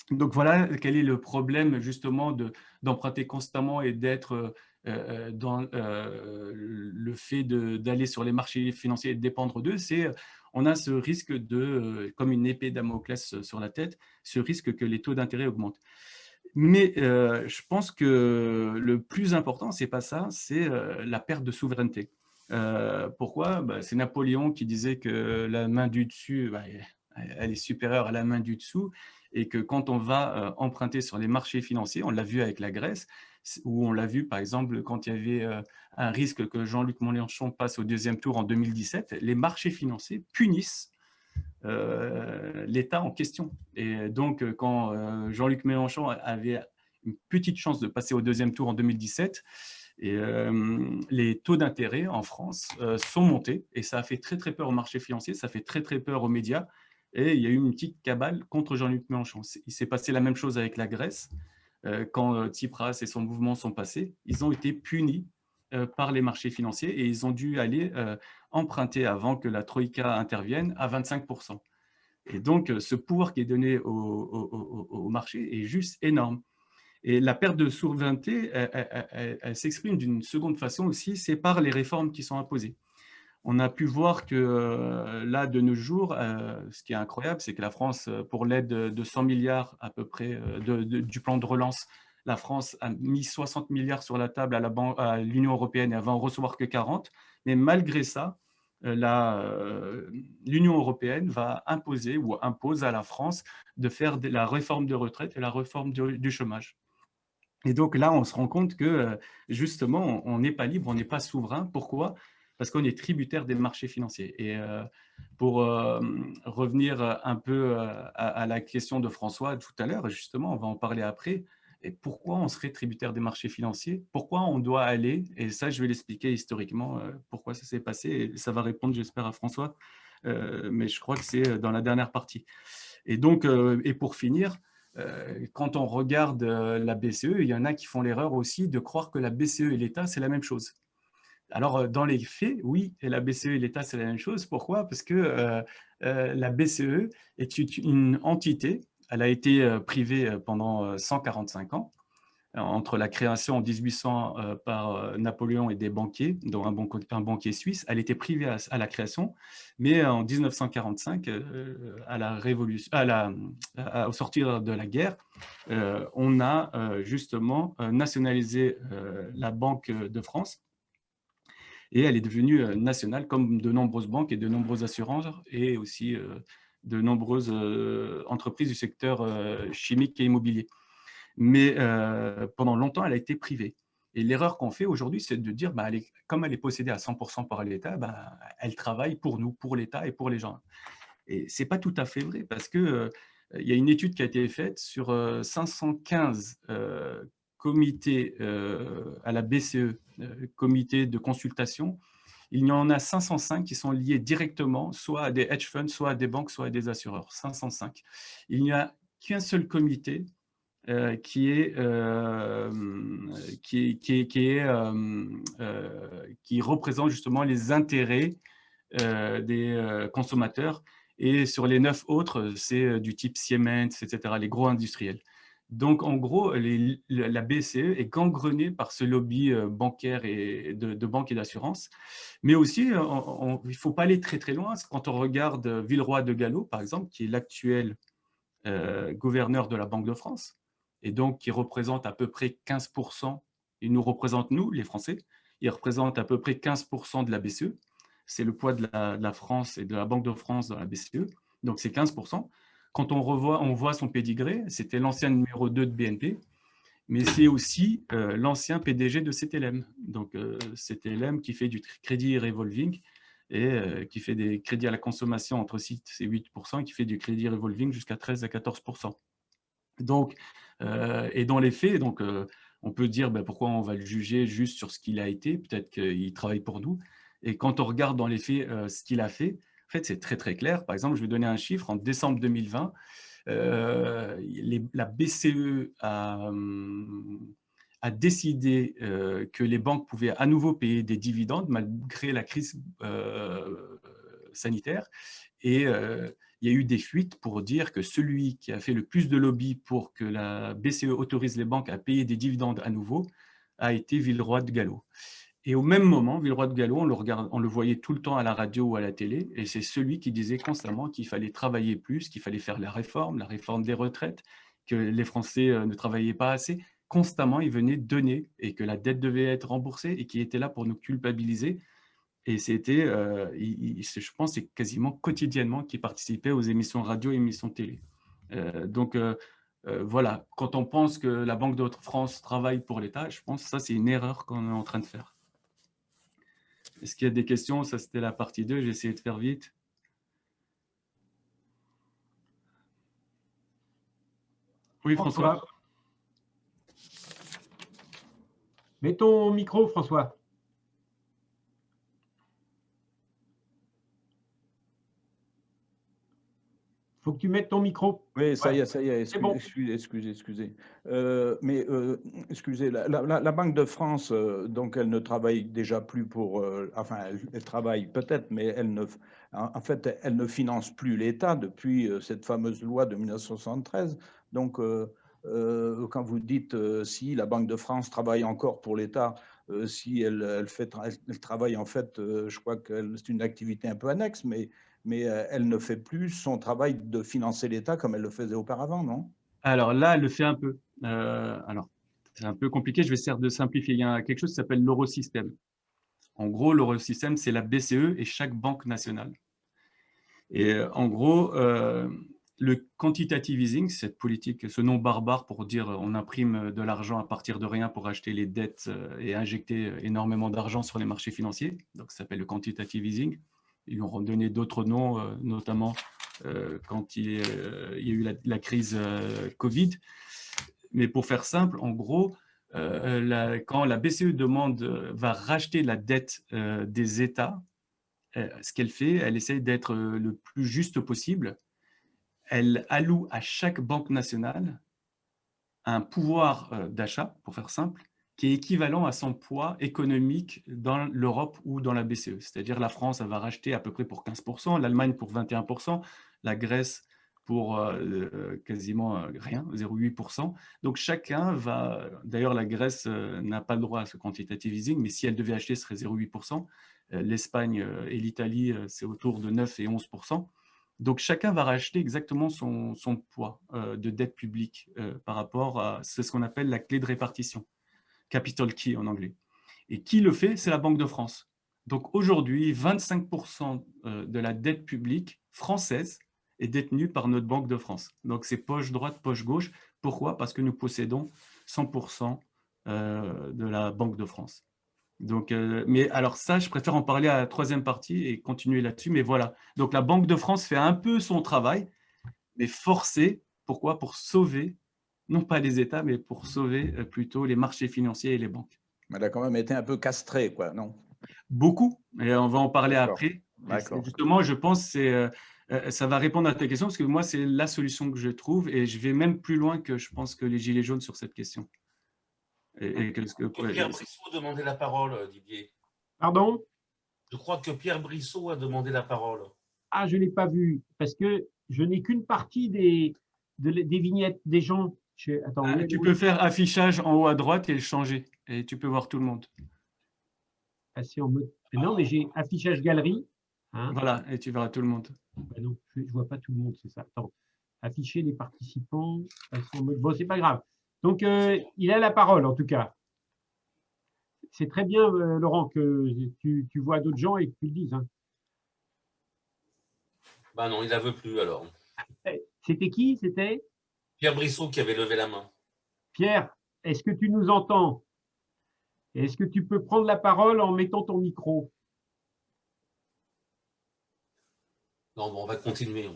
Donc voilà quel est le problème justement d'emprunter constamment et d'être dans le fait d'aller sur les marchés financiers et de dépendre d'eux. On a ce risque comme une épée Damoclès sur la tête, ce risque que les taux d'intérêt augmentent. Mais je pense que le plus important, c'est pas ça, c'est la perte de souveraineté. Pourquoi? C'est Napoléon qui disait que la main du dessus, elle est supérieure à la main du dessous, et que quand on va emprunter sur les marchés financiers, on l'a vu avec la Grèce, où on l'a vu par exemple quand il y avait un risque que Jean-Luc Mélenchon passe au deuxième tour en 2017, les marchés financiers punissent l'État en question. Et donc, quand Jean-Luc Mélenchon avait une petite chance de passer au deuxième tour en 2017, les taux d'intérêt en France sont montés et ça a fait très très peur au marché financier, ça fait très très peur aux médias et il y a eu une petite cabale contre Jean-Luc Mélenchon. Il s'est passé la même chose avec la Grèce. Quand Tsipras et son mouvement sont passés, ils ont été punis par les marchés financiers et ils ont dû aller emprunter avant que la Troïka intervienne à 25%. Et donc, ce pouvoir qui est donné au marché est juste énorme. Et la perte de souveraineté, elle s'exprime d'une seconde façon aussi, c'est par les réformes qui sont imposées. On a pu voir que là, de nos jours, ce qui est incroyable, c'est que la France, pour l'aide de 100 milliards à peu près du plan de relance, la France a mis 60 milliards sur la table à l'Union européenne et elle va en recevoir que 40. Mais malgré ça, l'Union européenne va imposer ou impose à la France de faire la réforme de retraite et la réforme du chômage. Et donc là, on se rend compte que justement, on n'est pas libre, on n'est pas souverain. Pourquoi ? Parce qu'on est tributaire des marchés financiers. Et pour revenir un peu à la question de François tout à l'heure, justement, on va en parler après. Et pourquoi on serait tributaire des marchés financiers? Pourquoi on doit aller? Et ça, je vais l'expliquer historiquement, pourquoi ça s'est passé. Et ça va répondre, j'espère, à François. Mais je crois que c'est dans la dernière partie. Et donc, et pour finir, quand on regarde la BCE, il y en a qui font l'erreur aussi de croire que la BCE et l'État, c'est la même chose. Alors, dans les faits, oui, et la BCE et l'État, c'est la même chose. Pourquoi? Parce que la BCE est une entité, elle a été privée pendant 145 ans, entre la création en 1800 par Napoléon et des banquiers, dont un banquier suisse. Elle était privée à la création, mais en 1945, à la révolution, au sortir de la guerre, on a justement nationalisé la Banque de France, et elle est devenue nationale, comme de nombreuses banques et de nombreuses assurances, et aussi de nombreuses entreprises du secteur chimique et immobilier. Mais pendant longtemps, elle a été privée. Et l'erreur qu'on fait aujourd'hui, c'est de dire, comme elle est possédée à 100% par l'État, elle travaille pour nous, pour l'État et pour les gens. Et ce n'est pas tout à fait vrai, parce qu'il y a une étude qui a été faite sur 515 comités à la BCE, comités de consultation. Il y en a 505 qui sont liés directement soit à des hedge funds, soit à des banques, soit à des assureurs. 505. Il n'y a qu'un seul comité qui représente justement les intérêts des consommateurs. Et sur les 9 autres, c'est du type Siemens, etc., les gros industriels. Donc, en gros, la BCE est gangrenée par ce lobby bancaire et de banque et d'assurance. Mais aussi, il ne faut pas aller très, très loin. Quand on regarde Villeroy de Galhau, par exemple, qui est l'actuel gouverneur de la Banque de France, et donc qui représente à peu près 15%, il nous représente, nous, les Français, il représente à peu près 15% de la BCE. C'est le poids de la France et de la Banque de France dans la BCE, donc c'est 15%. Quand on voit son pédigré, c'était l'ancien numéro 2 de BNP, mais c'est aussi l'ancien PDG de CTLM. Donc CTLM qui fait du crédit revolving et qui fait des crédits à la consommation entre 6 et 8%, qui fait du crédit revolving jusqu'à 13 à 14%. Donc, et dans les faits, donc, on peut dire pourquoi on va le juger juste sur ce qu'il a été, peut-être qu'il travaille pour nous. Et quand on regarde dans les faits ce qu'il a fait, en fait, c'est très, très clair. Par exemple, je vais donner un chiffre. En décembre 2020, la BCE a décidé que les banques pouvaient à nouveau payer des dividendes malgré la crise sanitaire. Et il y a eu des fuites pour dire que celui qui a fait le plus de lobby pour que la BCE autorise les banques à payer des dividendes à nouveau a été Villeroy de Galhau. Et au même moment, Villeroy de Galhau, on le voyait tout le temps à la radio ou à la télé, et c'est celui qui disait constamment qu'il fallait travailler plus, qu'il fallait faire la réforme des retraites, que les Français ne travaillaient pas assez. Constamment, il venait donner et que la dette devait être remboursée et qu'il était là pour nous culpabiliser. Et c'était, je pense, c'est quasiment quotidiennement qu'il participait aux émissions radio et émissions télé. Donc, voilà, quand on pense que la Banque de France travaille pour l'État, je pense que ça, c'est une erreur qu'on est en train de faire. Est-ce qu'il y a des questions? Ça, c'était la partie 2. J'ai essayé de faire vite. Oui, François. Mets ton micro, François. Il faut que tu mettes ton micro. Oui, ça y est, C'est bon. excusez. Excusez, la Banque de France, donc elle ne travaille déjà plus pour... enfin, elle travaille peut-être, mais elle ne finance plus l'État depuis cette fameuse loi de 1973. Donc, quand vous dites si la Banque de France travaille encore pour l'État, si elle travaille en fait, je crois que c'est une activité un peu annexe, mais elle ne fait plus son travail de financer l'État comme elle le faisait auparavant, non? Alors là, elle le fait un peu. Alors, c'est un peu compliqué, je vais essayer de simplifier. Il y a quelque chose qui s'appelle l'eurosystème. En gros, l'eurosystème, c'est la BCE et chaque banque nationale. Et en gros, le quantitative easing, cette politique, ce nom barbare pour dire on imprime de l'argent à partir de rien pour acheter les dettes et injecter énormément d'argent sur les marchés financiers, donc ça s'appelle le quantitative easing. Ils lui ont donné d'autres noms, notamment quand il y a eu la crise Covid. Mais pour faire simple, en gros, quand la BCE va racheter la dette des États, ce qu'elle fait, elle essaye d'être le plus juste possible. Elle alloue à chaque banque nationale un pouvoir d'achat, pour faire simple, qui est équivalent à son poids économique dans l'Europe ou dans la BCE. C'est-à-dire la France, elle va racheter à peu près pour 15%, l'Allemagne pour 21%, la Grèce pour quasiment rien, 0,8%. Donc chacun va, d'ailleurs la Grèce n'a pas le droit à ce quantitative easing, mais si elle devait acheter, ce serait 0,8%. L'Espagne et l'Italie, c'est autour de 9 et 11%. Donc chacun va racheter exactement son poids de dette publique par rapport à ce qu'on appelle la clé de répartition, capital key en anglais. Et qui le fait? C'est la Banque de France. Donc aujourd'hui, 25% de la dette publique française est détenue par notre Banque de France. Donc c'est poche droite, poche gauche. Pourquoi? Parce que nous possédons 100% de la Banque de France. Donc, mais alors ça, je préfère en parler à la troisième partie et continuer là-dessus. Mais voilà, donc la Banque de France fait un peu son travail, mais forcé. Pourquoi? Pour sauver, non pas les États, mais pour sauver plutôt les marchés financiers et les banques. Elle a quand même été un peu castrée, quoi, non? Beaucoup, et on va en parler après. Justement, je pense que ça va répondre à ta question, parce que moi, c'est la solution que je trouve, et je vais même plus loin que je pense que les Gilets jaunes sur cette question. Pierre Brissot a demandé la parole, Didier. Pardon? Je crois que Pierre Brissot a demandé la parole. Ah, je ne l'ai pas vu, parce que je n'ai qu'une partie des vignettes des gens. Attends, tu peux faire affichage en haut à droite et le changer, et tu peux voir tout le monde. Passer en mode... Non, mais j'ai affichage galerie. Hein. Voilà, et tu verras tout le monde. Ben non, je ne vois pas tout le monde, c'est ça. Attends, afficher les participants. Passer en mode... Bon, c'est pas grave. Donc, il a la parole, en tout cas. C'est très bien, Laurent, que tu vois d'autres gens et que tu le dises. Hein. Ben non, il ne la veut plus, alors. C'était qui? C'était Pierre Brissot qui avait levé la main. Pierre, est-ce que tu nous entends? Est-ce que tu peux prendre la parole en mettant ton micro? Non, bon, on va continuer.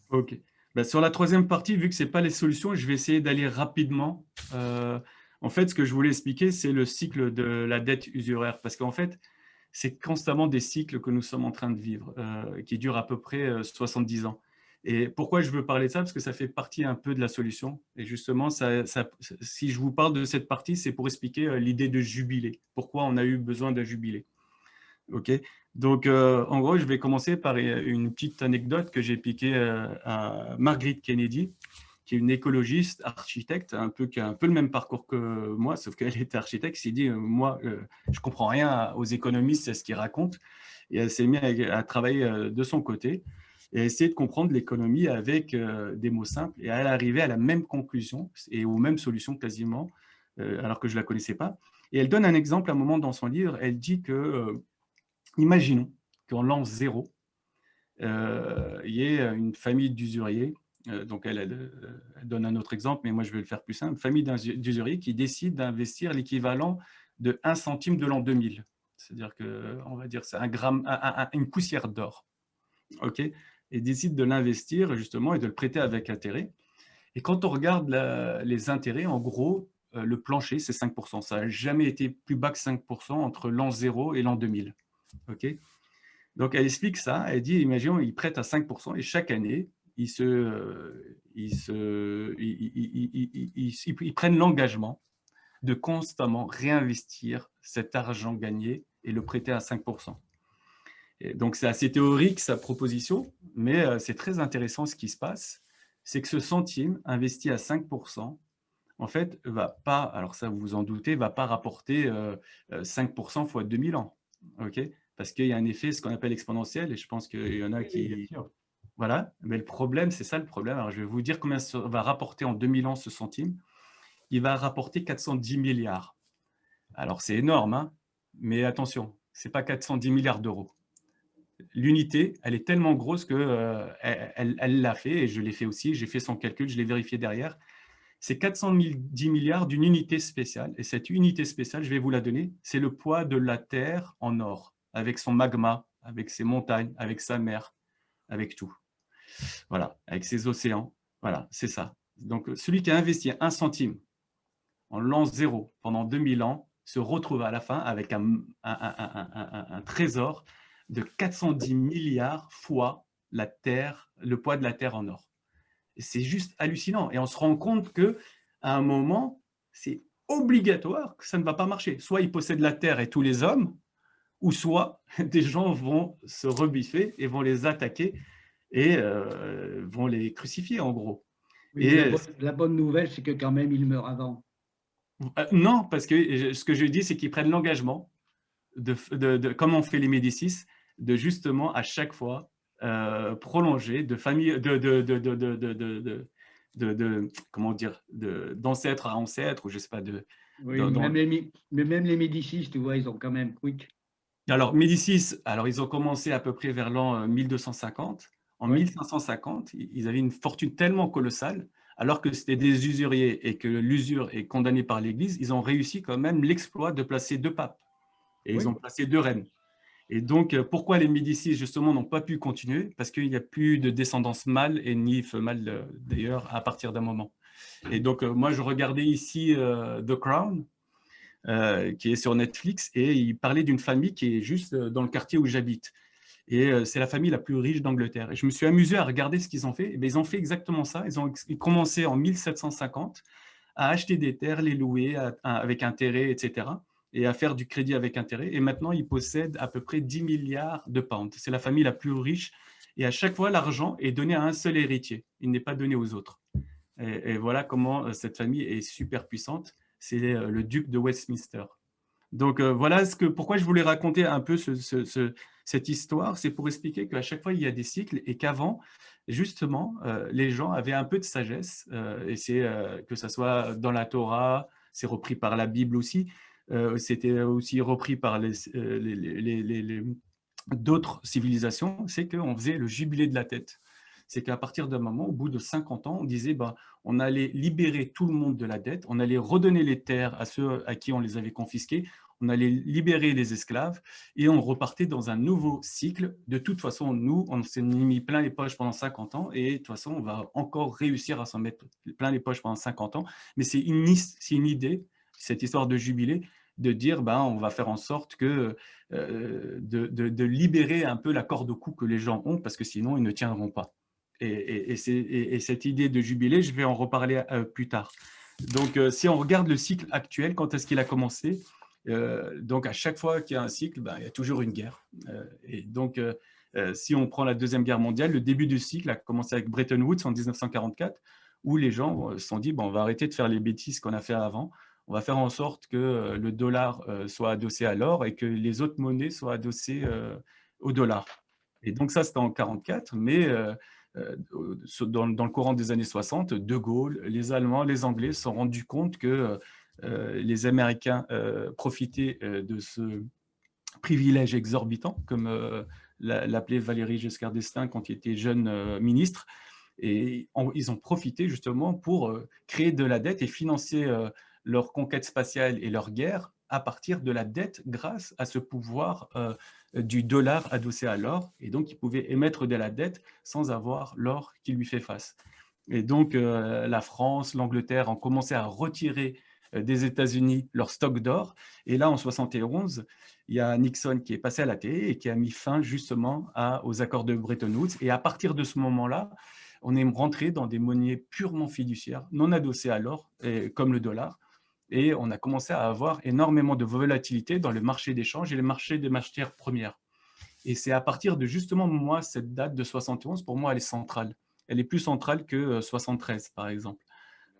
Ok. Ben, sur la troisième partie, vu que ce n'est pas les solutions, je vais essayer d'aller rapidement. En fait, ce que je voulais expliquer, c'est le cycle de la dette usuraire. Parce qu'en fait, c'est constamment des cycles que nous sommes en train de vivre, qui durent à peu près 70 ans. Et pourquoi je veux parler de ça? Parce que ça fait partie un peu de la solution. Et justement, si je vous parle de cette partie, c'est pour expliquer l'idée de jubilé. Pourquoi on a eu besoin d'un jubilé. Ok. Donc, en gros, je vais commencer par une petite anecdote que j'ai piquée à Margaret Kennedy, qui est une écologiste, architecte, qui a un peu le même parcours que moi, sauf qu'elle était architecte. Elle s'est dit, moi, je ne comprends rien aux économistes, c'est ce qu'ils racontent. Et elle s'est mise à travailler de son côté et à essayer de comprendre l'économie avec des mots simples. Et elle est arrivée à la même conclusion et aux mêmes solutions quasiment, alors que je ne la connaissais pas. Et elle donne un exemple à un moment dans son livre. Elle dit que, imaginons qu'en l'an 0, il y ait une famille d'usuriers. Donc, elle donne un autre exemple, mais moi, je vais le faire plus simple. Une famille d'usuriers qui décide d'investir l'équivalent de 1 centime de l'an 2000. C'est-à-dire qu'on va dire c'est une poussière d'or. OK, et décide de l'investir justement et de le prêter avec intérêt. Et quand on regarde les intérêts, en gros, le plancher, c'est 5%. Ça n'a jamais été plus bas que 5% entre l'an 0 et l'an 2000. OK, donc, elle explique ça. Elle dit, imaginons, ils prêtent à 5% et chaque année, ils prennent l'engagement de constamment réinvestir cet argent gagné et le prêter à 5%. Et donc, c'est assez théorique, sa proposition, mais c'est très intéressant ce qui se passe. c'est que ce centime investi à 5%, en fait, va pas, alors ça vous vous en doutez, va pas rapporter 5% fois 2000 ans. Ok, parce qu'il y a un effet, ce qu'on appelle exponentiel, et je pense qu'il y en a Oui, qui… bien sûr. Voilà, mais le problème, c'est ça le problème. Alors, je vais vous dire combien ça va rapporter en 2000 ans ce centime. Il va rapporter 410 milliards. Alors, c'est énorme, hein, mais attention, ce n'est pas 410 milliards d'euros. L'unité, elle est tellement grosse que elle l'a fait, et je l'ai fait aussi, j'ai fait son calcul, je l'ai vérifié derrière. C'est 410 milliards d'une unité spéciale. Et cette unité spéciale, je vais vous la donner, c'est le poids de la Terre en or, avec son magma, avec ses montagnes, avec sa mer, avec tout. Voilà, avec ses océans. Voilà, c'est ça. Donc, celui qui a investi 1 centime en l'an 0 pendant 2000 ans se retrouve à la fin avec un trésor de 410 milliards fois la Terre, le poids de la Terre en or. C'est juste hallucinant. Et on se rend compte qu'à un moment, c'est obligatoire que ça ne va pas marcher. Soit ils possèdent la Terre et tous les hommes, ou soit des gens vont se rebiffer et vont les attaquer et vont les crucifier, en gros. Oui, Et la bonne nouvelle, c'est que quand même, il meurt avant. non, parce que ce que je dis, c'est qu'ils prennent l'engagement, comme on fait les Médicis, de justement à chaque fois prolonger de famille, comment dire, d'ancêtre à ancêtre, ou je sais pas, Oui, même les Médicis, tu vois, ils ont quand même quick. Alors, Médicis, alors ils ont commencé à peu près vers l'an 1250. En Oui. 1550, ils avaient une fortune tellement colossale, alors que c'était des usuriers et que l'usure est condamnée par l'Église, ils ont réussi quand même l'exploit de placer 2 papes. Et Oui. ils ont placé 2 reines. Et donc, pourquoi les Médicis, justement, n'ont pas pu continuer? Parce qu'il n'y a plus de descendance mâle et ni femelle, d'ailleurs, à partir d'un moment. Et donc, moi, je regardais ici The Crown, qui est sur Netflix, et il parlait d'une famille qui est juste dans le quartier où j'habite. Et c'est la famille la plus riche d'Angleterre. Et je me suis amusé à regarder ce qu'ils ont fait. Et bien, ils ont fait exactement ça. Ils ont commencé en 1750 à acheter des terres, les louer avec intérêt, etc., et à faire du crédit avec intérêt. Et maintenant, ils possèdent à peu près 10 milliards de pounds. C'est la famille la plus riche. Et à chaque fois, l'argent est donné à un seul héritier. Il n'est pas donné aux autres. Et voilà comment cette famille est super puissante. C'est le duc de Westminster. Donc voilà pourquoi je voulais raconter un peu cette histoire, c'est pour expliquer qu'à chaque fois il y a des cycles et qu'avant, justement, les gens avaient un peu de sagesse, et c'est que ça soit dans la Torah, c'est repris par la Bible aussi, c'était aussi repris par d'autres civilisations, c'est qu'on faisait le jubilé de la tête. C'est qu'à partir d'un moment, au bout de 50 ans, on disait on allait libérer tout le monde de la dette, on allait redonner les terres à ceux à qui on les avait confisquées, on allait libérer les esclaves et on repartait dans un nouveau cycle. De toute façon, nous, on s'est mis plein les poches pendant 50 ans et de toute façon, on va encore réussir à s'en mettre plein les poches pendant 50 ans. Mais c'est une idée, cette histoire de jubilé, de dire on va faire en sorte que de libérer un peu la corde au cou que les gens ont parce que sinon, ils ne tiendront pas. Et cette idée de jubilé, je vais en reparler plus tard. Donc, si on regarde le cycle actuel, quand est-ce qu'il a commencé? Donc, à chaque fois qu'il y a un cycle, il y a toujours une guerre. Et donc, si on prend la Deuxième Guerre mondiale, le début du cycle a commencé avec Bretton Woods en 1944, où les gens se sont dit, on va arrêter de faire les bêtises qu'on a fait avant, on va faire en sorte que le dollar soit adossé à l'or et que les autres monnaies soient adossées au dollar. Et donc, ça, c'était en 1944, mais dans le courant des années 60, De Gaulle, les Allemands, les Anglais se sont rendus compte que les Américains profitaient de ce privilège exorbitant, comme l'appelait Valéry Giscard d'Estaing quand il était jeune ministre. Et ils ont profité justement pour créer de la dette et financer leur conquête spatiale et leur guerre à partir de la dette grâce à ce pouvoir du dollar adossé à l'or. Et donc, ils pouvaient émettre de la dette sans avoir l'or qui lui fait face. Et donc, la France, l'Angleterre ont commencé à retirer des États-Unis leur stock d'or. Et là, en 71, il y a Nixon qui est passé à la télé et qui a mis fin justement aux accords de Bretton Woods. Et à partir de ce moment-là, on est rentré dans des monnaies purement fiduciaires, non adossées à l'or, comme le dollar. Et on a commencé à avoir énormément de volatilité dans le marché d'échange et le marché des matières premières. Et c'est à partir de justement, moi, cette date de 71, pour moi, elle est centrale. elle est plus centrale que 73, par exemple.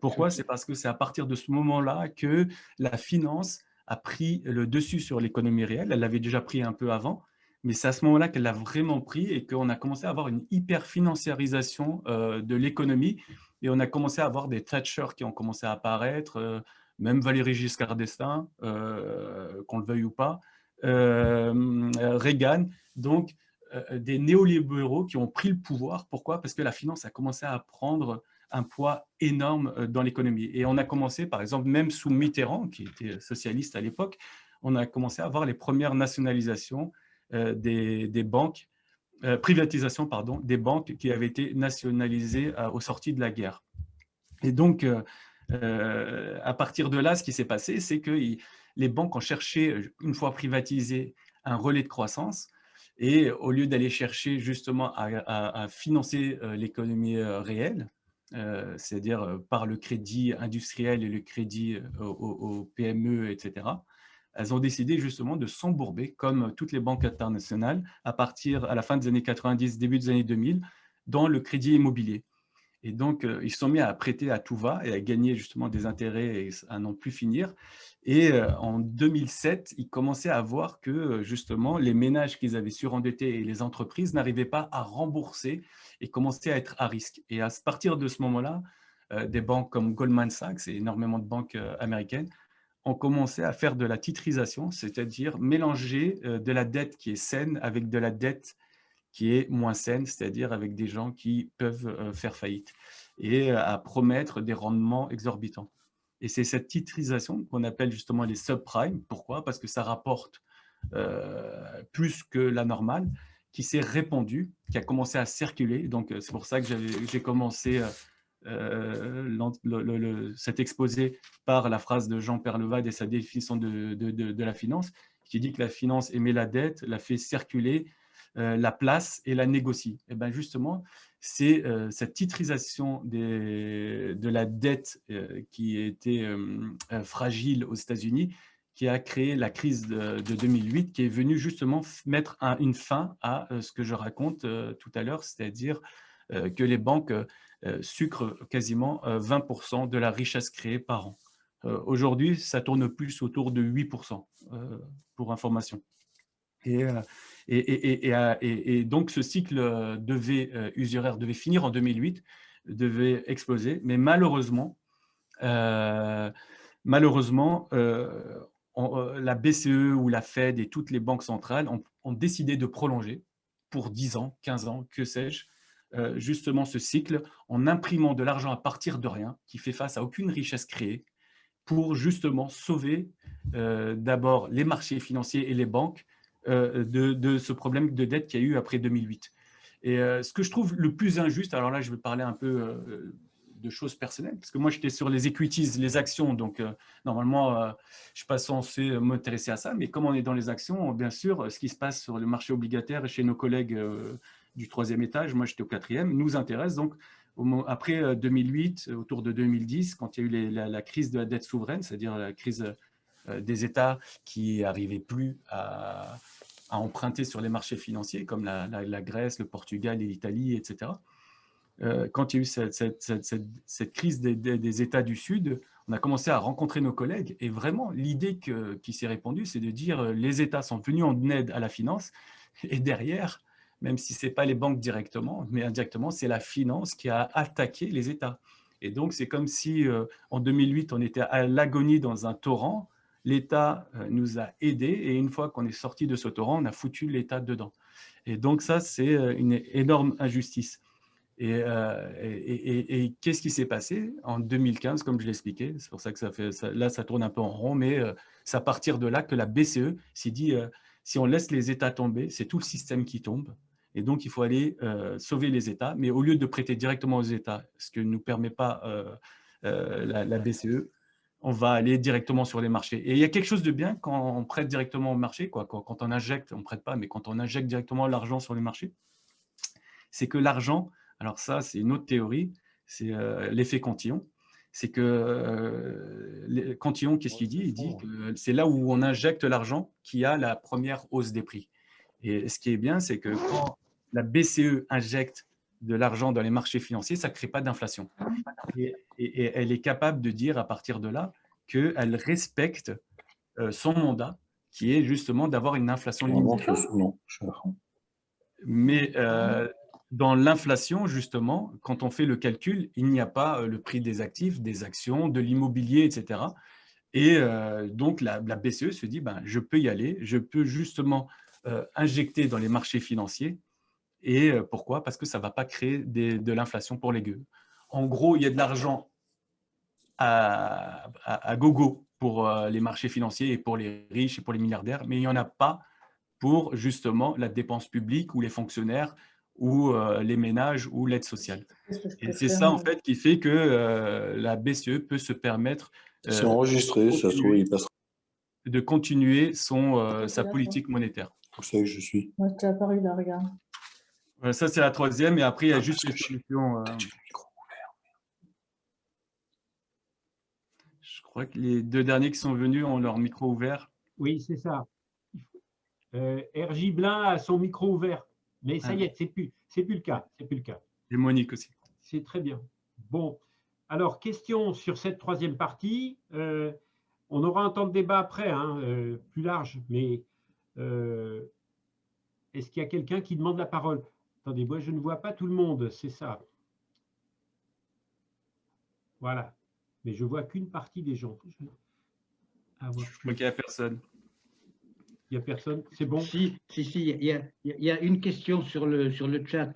Pourquoi? C'est parce que c'est à partir de ce moment-là que la finance a pris le dessus sur l'économie réelle. Elle l'avait déjà pris un peu avant, mais c'est à ce moment-là qu'elle l'a vraiment pris et qu'on a commencé à avoir une hyper-financiarisation de l'économie et on a commencé à avoir des Thatcher qui ont commencé à apparaître, même Valéry Giscard d'Estaing, qu'on le veuille ou pas, Reagan, donc des néolibéraux qui ont pris le pouvoir. Pourquoi? Parce que la finance a commencé à prendre un poids énorme dans l'économie. Et on a commencé, par exemple, même sous Mitterrand, qui était socialiste à l'époque, on a commencé à avoir les premières nationalisations des banques, privatisation, pardon, des banques qui avaient été nationalisées aux sorties de la guerre. Et donc, à partir de là, ce qui s'est passé, c'est que les banques ont cherché, une fois privatisées, un relais de croissance. Et au lieu d'aller chercher justement à financer l'économie réelle, c'est-à-dire par le crédit industriel et le crédit aux PME, etc., elles ont décidé justement de s'embourber, comme toutes les banques internationales, à la fin des années 90, début des années 2000, dans le crédit immobilier. Et donc, ils se sont mis à prêter à tout va et à gagner justement des intérêts et à n'en plus finir. Et en 2007, ils commençaient à voir que justement, les ménages qu'ils avaient surendettés et les entreprises n'arrivaient pas à rembourser et commençaient à être à risque. Et à partir de ce moment-là, des banques comme Goldman Sachs et énormément de banques américaines ont commencé à faire de la titrisation, c'est-à-dire mélanger de la dette qui est saine avec de la dette qui est moins saine, c'est-à-dire avec des gens qui peuvent faire faillite, et à promettre des rendements exorbitants. Et c'est cette titrisation qu'on appelle justement les subprimes. Pourquoi? Parce que ça rapporte plus que la normale, qui s'est répandue, qui a commencé à circuler. Donc, c'est pour ça que j'ai commencé cet exposé par la phrase de Jean Perlevade et sa définition de la finance, qui dit que la finance émet la dette, la fait circuler, la place et la négocie. Et bien justement, c'est cette titrisation de la dette qui était fragile aux États-Unis qui a créé la crise de 2008, qui est venue justement mettre une fin à ce que je raconte tout à l'heure, c'est-à-dire que les banques sucrent quasiment 20% de la richesse créée par an. Aujourd'hui, ça tourne plus autour de 8%, pour information. Et donc, ce cycle usuraire devait finir en 2008, devait exploser, mais malheureusement, la BCE ou la Fed et toutes les banques centrales ont décidé de prolonger pour 10 ans, 15 ans, que sais-je, justement ce cycle en imprimant de l'argent à partir de rien, qui fait face à aucune richesse créée, pour justement sauver d'abord les marchés financiers et les banques de ce problème de dette qu'il y a eu après 2008. Et ce que je trouve le plus injuste, alors là je vais parler un peu de choses personnelles, parce que moi j'étais sur les equities, les actions, donc normalement je ne suis pas censé m'intéresser à ça, mais comme on est dans les actions, bien sûr, ce qui se passe sur le marché obligataire chez nos collègues du 3e étage, moi j'étais au 4e, nous intéresse. Donc après 2008, autour de 2010, quand il y a eu la crise de la dette souveraine, c'est-à-dire la crise des États qui n'arrivaient plus à emprunter sur les marchés financiers, comme la Grèce, le Portugal et l'Italie, etc. Quand il y a eu cette crise des États du Sud, on a commencé à rencontrer nos collègues et vraiment l'idée qui s'est répandue, c'est de dire les États sont venus en aide à la finance et derrière, même si ce n'est pas les banques directement, mais indirectement, c'est la finance qui a attaqué les États. Et donc, c'est comme si en 2008, on était à l'agonie dans un torrent, l'État nous a aidés et une fois qu'on est sorti de ce torrent, on a foutu l'État dedans. Et donc ça, c'est une énorme injustice. Et qu'est-ce qui s'est passé en 2015, comme je l'expliquais? C'est pour ça que là, ça tourne un peu en rond, mais c'est à partir de là que la BCE s'est dit, si on laisse les États tomber, c'est tout le système qui tombe. Et donc, il faut aller sauver les États. Mais au lieu de prêter directement aux États, ce que ne nous permet pas la BCE, on va aller directement sur les marchés. Et il y a quelque chose de bien quand on prête directement au marché, quoi. Quand on injecte, on ne prête pas, mais quand on injecte directement l'argent sur les marchés, c'est que l'argent, alors ça, c'est une autre théorie, c'est l'effet Cantillon. C'est que Cantillon, qu'est-ce qu'il dit? Il dit que c'est là où on injecte l'argent qui a la première hausse des prix. Et ce qui est bien, c'est que quand la BCE injecte de l'argent dans les marchés financiers, ça ne crée pas d'inflation. Et elle est capable de dire à partir de là qu'elle respecte son mandat, qui est justement d'avoir une inflation limitée. Non, je suis à fond. Mais dans l'inflation, justement, quand on fait le calcul, il n'y a pas le prix des actifs, des actions, de l'immobilier, etc. Et donc, la BCE se dit, ben, je peux y aller, je peux justement injecter dans les marchés financiers. Et pourquoi? Parce que ça ne va pas créer de l'inflation pour les gueux. En gros, il y a de l'argent à gogo pour les marchés financiers et pour les riches et pour les milliardaires, mais il n'y en a pas pour justement la dépense publique ou les fonctionnaires ou les ménages ou l'aide sociale. Et c'est ça en fait qui fait que la BCE peut se permettre c'est enregistré, ça se trouve, il passera. de continuer sa politique monétaire. C'est pour ça que je suis. Moi, je t'ai apparu là, regarde. Ça, c'est la troisième. Et après, il y a juste les solutions. Je crois que les deux derniers qui sont venus ont leur micro ouvert. Oui, c'est ça. RJ Blin a son micro ouvert. Mais ça y est, c'est plus le cas. C'est plus le cas. Et Monique aussi. C'est très bien. Bon. Alors, question sur cette troisième partie. On aura un temps de débat après, hein, plus large, mais est-ce qu'il y a quelqu'un qui demande la parole? Attendez, moi, je ne vois pas tout le monde, c'est ça. Voilà. Mais je vois qu'une partie des gens. Je crois qu'il n'y a personne. Il n'y a personne, c'est bon? Si, il y a une question sur le chat,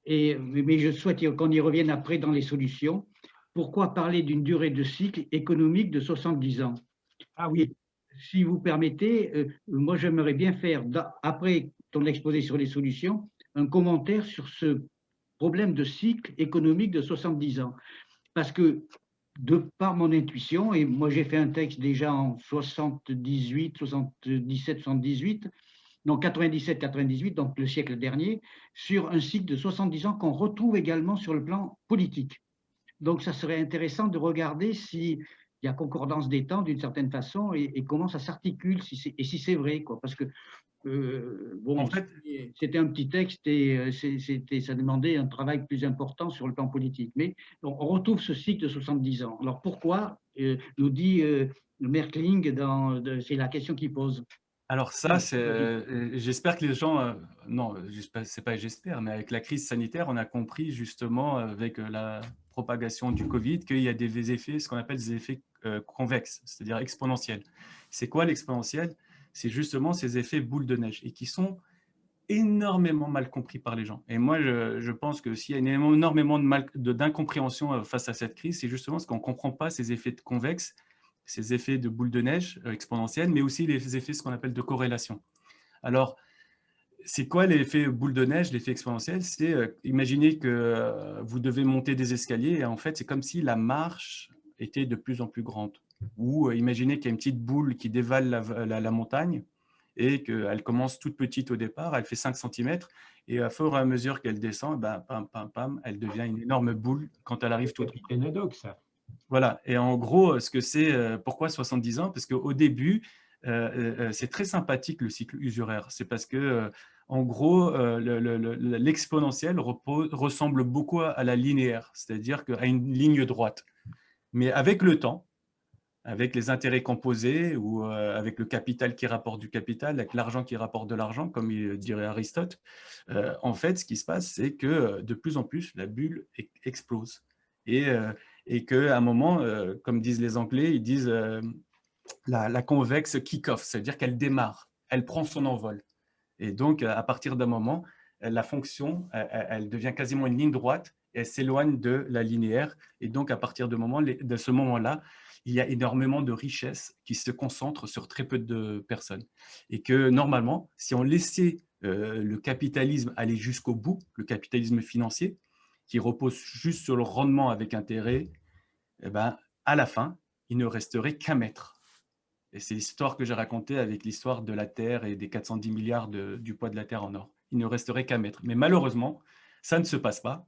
mais je souhaite qu'on y revienne après dans les solutions. Pourquoi parler d'une durée de cycle économique de 70 ans? Ah oui. Si vous permettez, moi j'aimerais bien faire, après ton exposé sur les solutions, un commentaire sur ce problème de cycle économique de 70 ans. Parce que, de par mon intuition, et moi j'ai fait un texte déjà en 77, 78, donc 97, 98, donc le siècle dernier, sur un cycle de 70 ans qu'on retrouve également sur le plan politique. Donc ça serait intéressant de regarder s'il y a concordance des temps d'une certaine façon et comment ça s'articule, et si c'est vrai, quoi. Parce que bon, en fait, c'était un petit texte et ça demandait un travail plus important sur le plan politique. Mais on retrouve ce cycle de 70 ans. Alors pourquoi, nous dit Merkling, c'est la question qu'il pose. Alors ça, j'espère que les gens, non, c'est pas j'espère, mais avec la crise sanitaire, on a compris justement avec la propagation du Covid qu'il y a des effets, ce qu'on appelle des effets convexes, c'est-à-dire exponentiels. C'est quoi l'exponentiel? C'est justement ces effets boule de neige et qui sont énormément mal compris par les gens. Et moi, je pense que s'il y a énormément d'incompréhension face à cette crise, c'est justement parce qu'on ne comprend pas ces effets convexes, ces effets de boule de neige exponentielle, mais aussi les effets, ce qu'on appelle de corrélation. Alors, c'est quoi l'effet boule de neige, l'effet exponentiel? C'est imaginez que vous devez monter des escaliers et en fait, c'est comme si la marche était de plus en plus grande. Ou imaginez qu'il y a une petite boule qui dévale la montagne et qu'elle commence toute petite au départ, elle fait 5 cm et à fur et à mesure qu'elle descend, ben, pam, pam, pam, elle devient une énorme boule quand elle arrive tout droit. C'est Haddock, ça. Voilà, et en gros, ce que c'est, pourquoi 70 ans? Parce qu'au début, c'est très sympathique le cycle usuraire. C'est parce que, en gros, l'exponentiel ressemble beaucoup à la linéaire, c'est-à-dire à une ligne droite. Mais avec le temps, avec les intérêts composés ou avec le capital qui rapporte du capital, avec l'argent qui rapporte de l'argent, comme dirait Aristote, en fait, ce qui se passe, c'est que de plus en plus, la bulle explose. Et qu'à un moment, comme disent les Anglais, ils disent la convexe kick-off, c'est-à-dire qu'elle démarre, elle prend son envol. Et donc, à partir d'un moment, la fonction, elle devient quasiment une ligne droite, et elle s'éloigne de la linéaire. Et donc, à partir de ce moment-là, il y a énormément de richesses qui se concentrent sur très peu de personnes. Et que normalement, si on laissait le capitalisme aller jusqu'au bout, le capitalisme financier, qui repose juste sur le rendement avec intérêt, eh ben, à la fin, il ne resterait qu'un maître. Et c'est l'histoire que j'ai racontée avec l'histoire de la Terre et des 410 milliards du poids de la Terre en or. Il ne resterait qu'un maître. Mais malheureusement, ça ne se passe pas.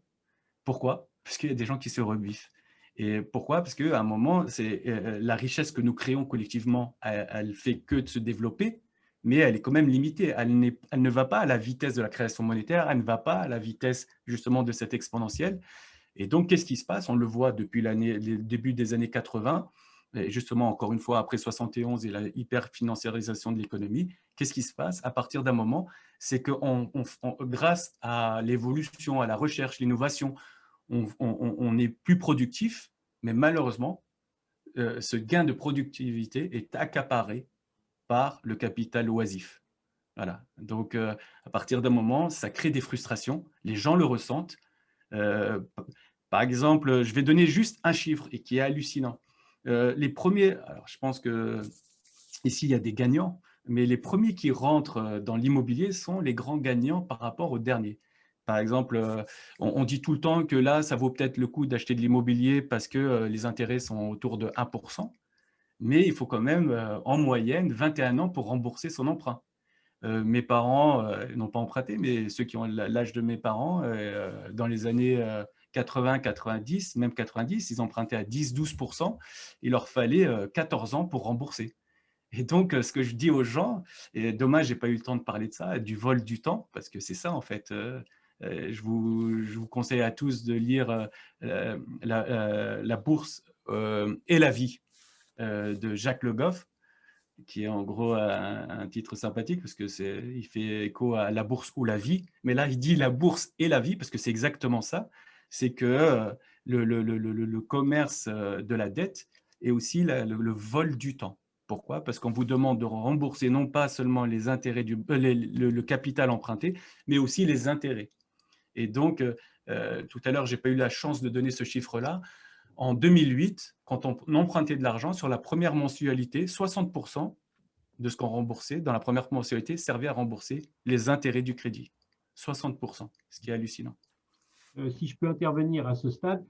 Pourquoi? Parce qu'il y a des gens qui se rebuffent. Et pourquoi? Parce qu'à un moment, la richesse que nous créons collectivement, elle fait que de se développer, mais elle est quand même limitée. Elle ne va pas à la vitesse de la création monétaire, elle ne va pas à la vitesse justement de cette exponentielle. Et donc, qu'est-ce qui se passe? On le voit depuis le début des années 80, et justement, encore une fois, après 71 et la hyper-financiarisation de l'économie. Qu'est-ce qui se passe? À partir d'un moment, c'est que grâce à l'évolution, à la recherche, l'innovation, on est plus productif, mais malheureusement, ce gain de productivité est accaparé par le capital oisif. Voilà. Donc, à partir d'un moment, ça crée des frustrations, les gens le ressentent. Par exemple, je vais donner juste un chiffre et qui est hallucinant. Les premiers, alors je pense que ici il y a des gagnants, mais les premiers qui rentrent dans l'immobilier sont les grands gagnants par rapport aux derniers. Par exemple, on dit tout le temps que là, ça vaut peut-être le coup d'acheter de l'immobilier parce que les intérêts sont autour de 1%, mais il faut quand même en moyenne 21 ans pour rembourser son emprunt. Mes parents n'ont pas emprunté, mais ceux qui ont l'âge de mes parents, dans les années 80, 90, même 90, ils empruntaient à 10-12%. Il leur fallait 14 ans pour rembourser. Et donc, ce que je dis aux gens, et dommage, je n'ai pas eu le temps de parler de ça, du vol du temps, parce que c'est ça en fait. Je vous conseille à tous de lire La bourse et la vie de Jacques Le Goff, qui est en gros un titre sympathique parce que il fait écho à la bourse ou la vie. Mais là, il dit la bourse et la vie parce que c'est exactement ça. C'est que le commerce de la dette est aussi le vol du temps. Pourquoi? Parce qu'on vous demande de rembourser non pas seulement les intérêts le capital emprunté, mais aussi les intérêts. Et donc, tout à l'heure, je n'ai pas eu la chance de donner ce chiffre-là. En 2008, quand on empruntait de l'argent, sur la première mensualité, 60% de ce qu'on remboursait dans la première mensualité servait à rembourser les intérêts du crédit. 60%, ce qui est hallucinant. Si je peux intervenir à ce stade,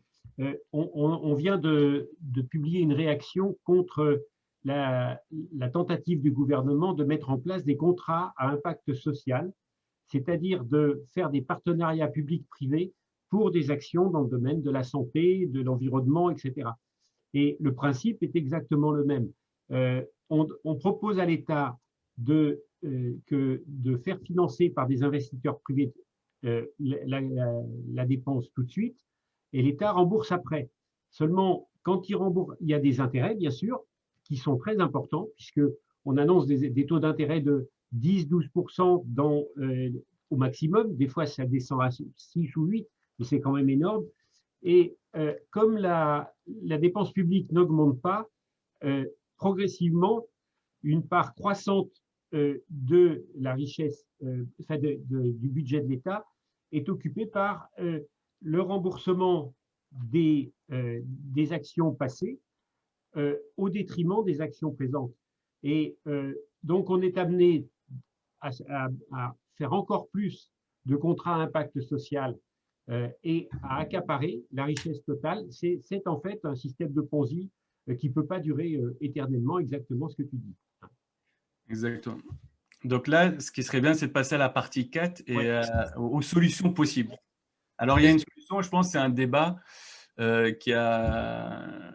on vient de publier une réaction contre la tentative du gouvernement de mettre en place des contrats à impact social, c'est-à-dire de faire des partenariats publics-privés pour des actions dans le domaine de la santé, de l'environnement, etc. Et le principe est exactement le même. On propose à l'État de faire financer par des investisseurs privés la dépense tout de suite, et l'État rembourse après. Seulement, quand il rembourse, il y a des intérêts, bien sûr, qui sont très importants, puisqu'on annonce des taux d'intérêt de 10-12% au maximum. Des fois, ça descend à 6 ou 8, mais c'est quand même énorme. Et comme la dépense publique n'augmente pas, progressivement, une part croissante de la richesse, du budget de l'État est occupée par le remboursement des actions passées au détriment des actions présentes. Et donc, on est amené à faire encore plus de contrats à impact social et à accaparer la richesse totale. C'est en fait un système de Ponzi qui ne peut pas durer éternellement, exactement ce que tu dis. Exactement. Donc là, ce qui serait bien, c'est de passer à la partie 4 et aux solutions possibles. Alors, il y a une solution, je pense, c'est un débat qui a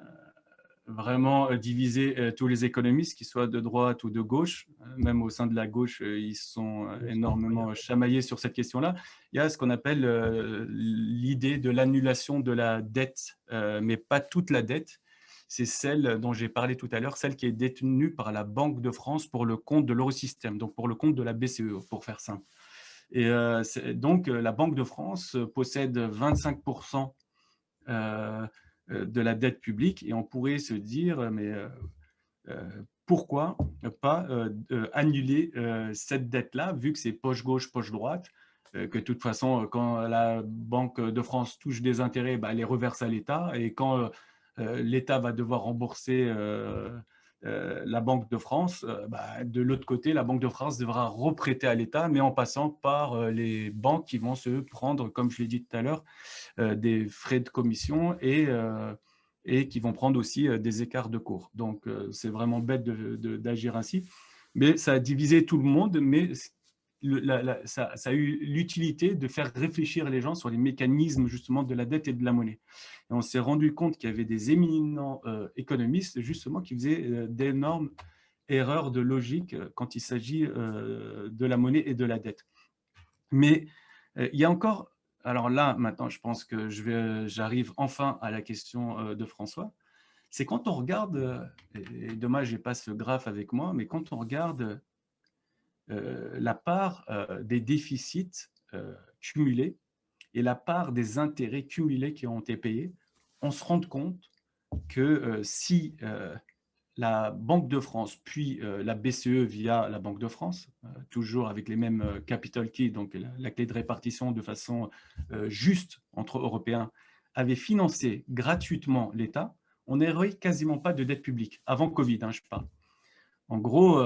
vraiment divisé tous les économistes, qu'ils soient de droite ou de gauche. Même au sein de la gauche, ils sont énormément chamaillés sur cette question-là. Il y a ce qu'on appelle l'idée de l'annulation de la dette, mais pas toute la dette. C'est celle dont j'ai parlé tout à l'heure, celle qui est détenue par la Banque de France pour le compte de l'Eurosystème, donc pour le compte de la BCE, pour faire simple. Et donc, la Banque de France possède 25% de la dette publique, et on pourrait se dire, mais pourquoi pas annuler cette dette-là, vu que c'est poche gauche, poche droite, que de toute façon, quand la Banque de France touche des intérêts, elle les reverse à l'État, et quand l'État va devoir rembourser la Banque de France, de l'autre côté, la Banque de France devra reprêter à l'État, mais en passant par les banques qui vont se prendre, comme je l'ai dit tout à l'heure, des frais de commission et qui vont prendre aussi des écarts de cours. Donc, c'est vraiment bête d'agir ainsi. Mais ça a divisé tout le monde, mais ça a eu l'utilité de faire réfléchir les gens sur les mécanismes justement de la dette et de la monnaie. Et on s'est rendu compte qu'il y avait des éminents économistes justement qui faisaient d'énormes erreur de logique quand il s'agit de la monnaie et de la dette. Mais il y a encore, alors là, maintenant, je pense que j'arrive enfin à la question de François, c'est quand on regarde, et dommage, je n'ai pas ce graphe avec moi, mais quand on regarde la part des déficits cumulés et la part des intérêts cumulés qui ont été payés, on se rend compte que si la Banque de France, puis la BCE via la Banque de France, toujours avec les mêmes capital keys, donc la clé de répartition de façon juste entre Européens, avait financé gratuitement l'État, on n'aurait quasiment pas de dette publique, avant Covid, je parle. En gros,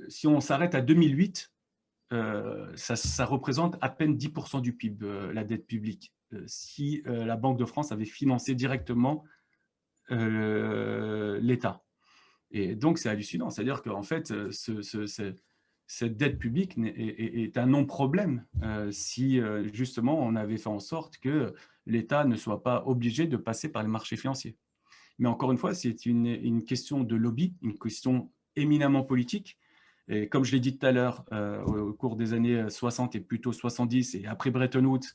si on s'arrête à 2008, ça représente à peine 10% du PIB, la dette publique, si la Banque de France avait financé directement l'État. Et donc, c'est hallucinant. C'est-à-dire qu'en fait, cette dette publique est un non-problème si justement on avait fait en sorte que l'État ne soit pas obligé de passer par les marchés financiers. Mais encore une fois, c'est une question de lobby, une question éminemment politique. Et comme je l'ai dit tout à l'heure, au cours des années 60 et plutôt 70, et après Bretton Woods,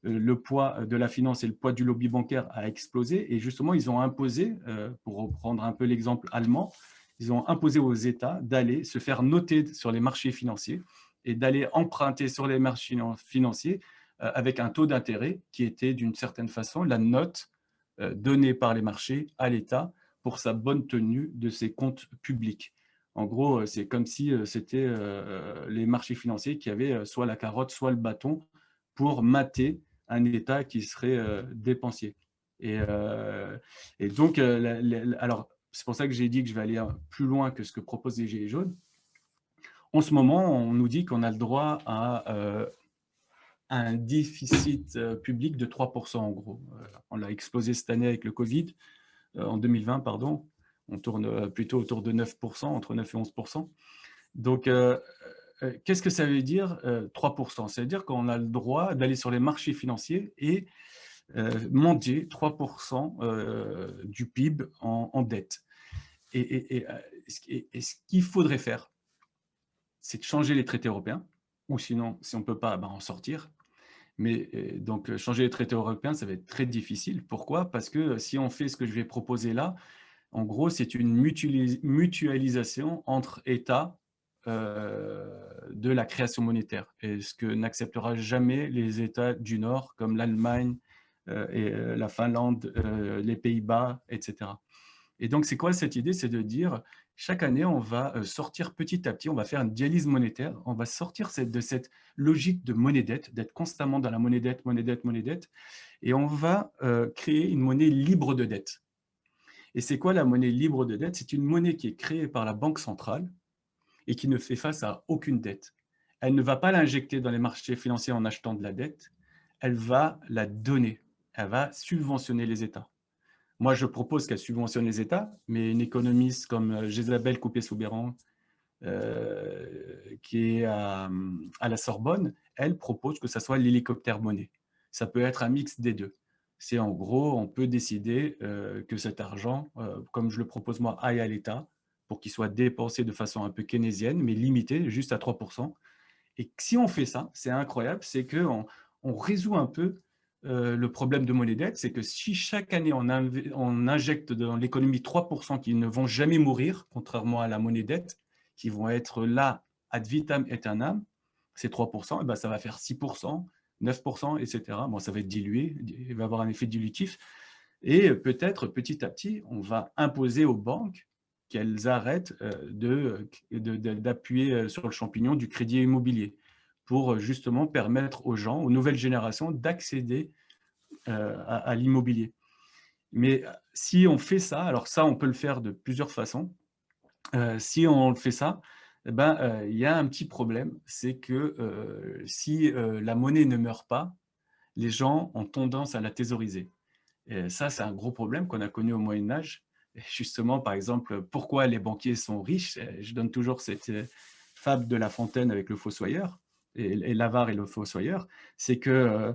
le poids de la finance et le poids du lobby bancaire a explosé. Et justement, ils ont imposé, pour reprendre un peu l'exemple allemand, ils ont imposé aux États d'aller se faire noter sur les marchés financiers et d'aller emprunter sur les marchés financiers avec un taux d'intérêt qui était d'une certaine façon la note donnée par les marchés à l'État pour sa bonne tenue de ses comptes publics. En gros, c'est comme si c'était les marchés financiers qui avaient soit la carotte, soit le bâton pour mater un État qui serait dépensier. Et donc, alors, c'est pour ça que j'ai dit que je vais aller plus loin que ce que proposent les Gilets jaunes. En ce moment, on nous dit qu'on a le droit à un déficit public de 3% en gros. On l'a explosé cette année avec le Covid, en 2020, pardon. On tourne plutôt autour de 9%, entre 9 et 11%. Donc, qu'est-ce que ça veut dire 3%? Ça veut dire qu'on a le droit d'aller sur les marchés financiers et mendier 3% du PIB en dette. Et ce qu'il faudrait faire, c'est de changer les traités européens, ou sinon, si on ne peut pas, en sortir. Mais donc, changer les traités européens, ça va être très difficile. Pourquoi? Parce que si on fait ce que je vais proposer là, en gros, c'est une mutualisation entre États de la création monétaire, et ce que n'acceptera jamais les États du Nord, comme l'Allemagne, et la Finlande, les Pays-Bas, etc. Et donc, c'est quoi cette idée? C'est de dire, chaque année, on va sortir petit à petit, on va faire une dialyse monétaire, on va sortir de cette logique de monnaie-dette, d'être constamment dans la monnaie-dette, monnaie-dette, monnaie-dette, et on va créer une monnaie libre de dette. Et c'est quoi la monnaie libre de dette? C'est une monnaie qui est créée par la Banque centrale et qui ne fait face à aucune dette. Elle ne va pas l'injecter dans les marchés financiers en achetant de la dette, elle va la donner, elle va subventionner les États. Moi, je propose qu'elle subventionne les États, mais une économiste comme Jésabel Coupé-Soubeyran, qui est à la Sorbonne, elle propose que ça soit l'hélicoptère monnaie. Ça peut être un mix des deux. C'est en gros, on peut décider que cet argent, comme je le propose moi, aille à l'État pour qu'il soit dépensé de façon un peu keynésienne, mais limité, juste à 3%. Et si on fait ça, c'est incroyable, c'est qu'on résout un peu le problème de monnaie-dette, c'est que si chaque année on injecte dans l'économie 3% qui ne vont jamais mourir, contrairement à la monnaie-dette, qui vont être là ad vitam aeternam, ces 3%, et ben ça va faire 6%, 9%, etc. Bon, ça va être dilué, il va avoir un effet dilutif. Et peut-être, petit à petit, on va imposer aux banques qu'elles arrêtent d'appuyer sur le champignon du crédit immobilier pour justement permettre aux gens, aux nouvelles générations, d'accéder à l'immobilier. Mais si on fait ça, alors ça, on peut le faire de plusieurs façons. Si on fait ça, il y a un petit problème, c'est que si la monnaie ne meurt pas, les gens ont tendance à la thésauriser. Et ça, c'est un gros problème qu'on a connu au Moyen-Âge. Justement, par exemple, pourquoi les banquiers sont riches? Je donne toujours cette fable de La Fontaine avec le fossoyeur, et l'avare et le fossoyeur. C'est que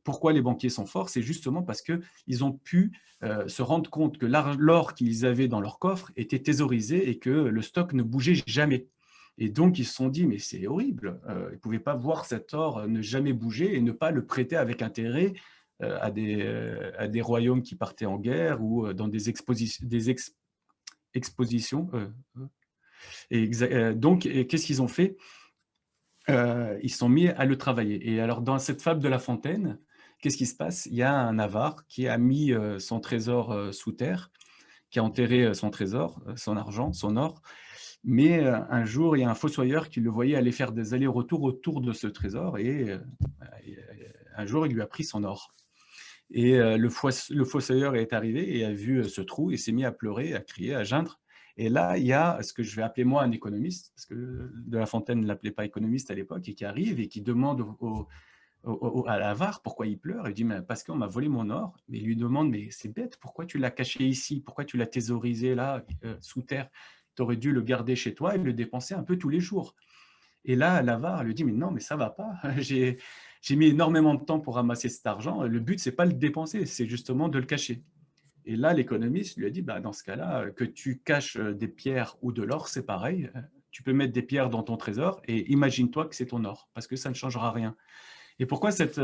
pourquoi les banquiers sont forts? C'est justement parce qu'ils ont pu se rendre compte que l'or qu'ils avaient dans leur coffre était thésaurisé et que le stock ne bougeait jamais. Et donc, ils se sont dit, mais c'est horrible, ils ne pouvaient pas voir cet or ne jamais bouger et ne pas le prêter avec intérêt à des royaumes qui partaient en guerre ou dans des expositions. Donc, qu'est-ce qu'ils ont fait? Ils se sont mis à le travailler. Et alors, dans cette fable de La Fontaine, qu'est-ce qui se passe? Il y a un avare qui a mis son trésor sous terre, qui a enterré son trésor, son argent, son or. Mais un jour, il y a un fossoyeur qui le voyait aller faire des allers-retours autour de ce trésor. Et un jour, il lui a pris son or. Et le fossoyeur est arrivé et a vu ce trou et s'est mis à pleurer, à crier, à geindre. Et là, il y a ce que je vais appeler moi un économiste, parce que de La Fontaine ne l'appelait pas économiste à l'époque, et qui arrive et qui demande à l'avare pourquoi il pleure. Il dit, mais parce qu'on m'a volé mon or. Mais il lui demande, mais c'est bête, pourquoi tu l'as caché ici? Pourquoi tu l'as thésaurisé là, sous terre? Tu aurais dû le garder chez toi et le dépenser un peu tous les jours. Et là, l'avare lui dit, mais non, mais ça ne va pas. J'ai mis énormément de temps pour ramasser cet argent. Le but, ce n'est pas le dépenser, c'est justement de le cacher. Et là, l'économiste lui a dit, dans ce cas-là, que tu caches des pierres ou de l'or, c'est pareil. Tu peux mettre des pierres dans ton trésor et imagine-toi que c'est ton or, parce que ça ne changera rien. Et pourquoi cette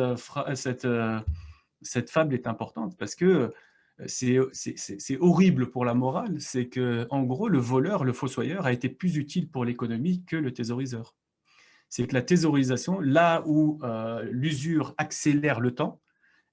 fable est importante? Parce que c'est horrible pour la morale. C'est qu'en gros, le voleur, le fossoyeur, a été plus utile pour l'économie que le thésauriseur. C'est que la thésaurisation, là où l'usure accélère le temps,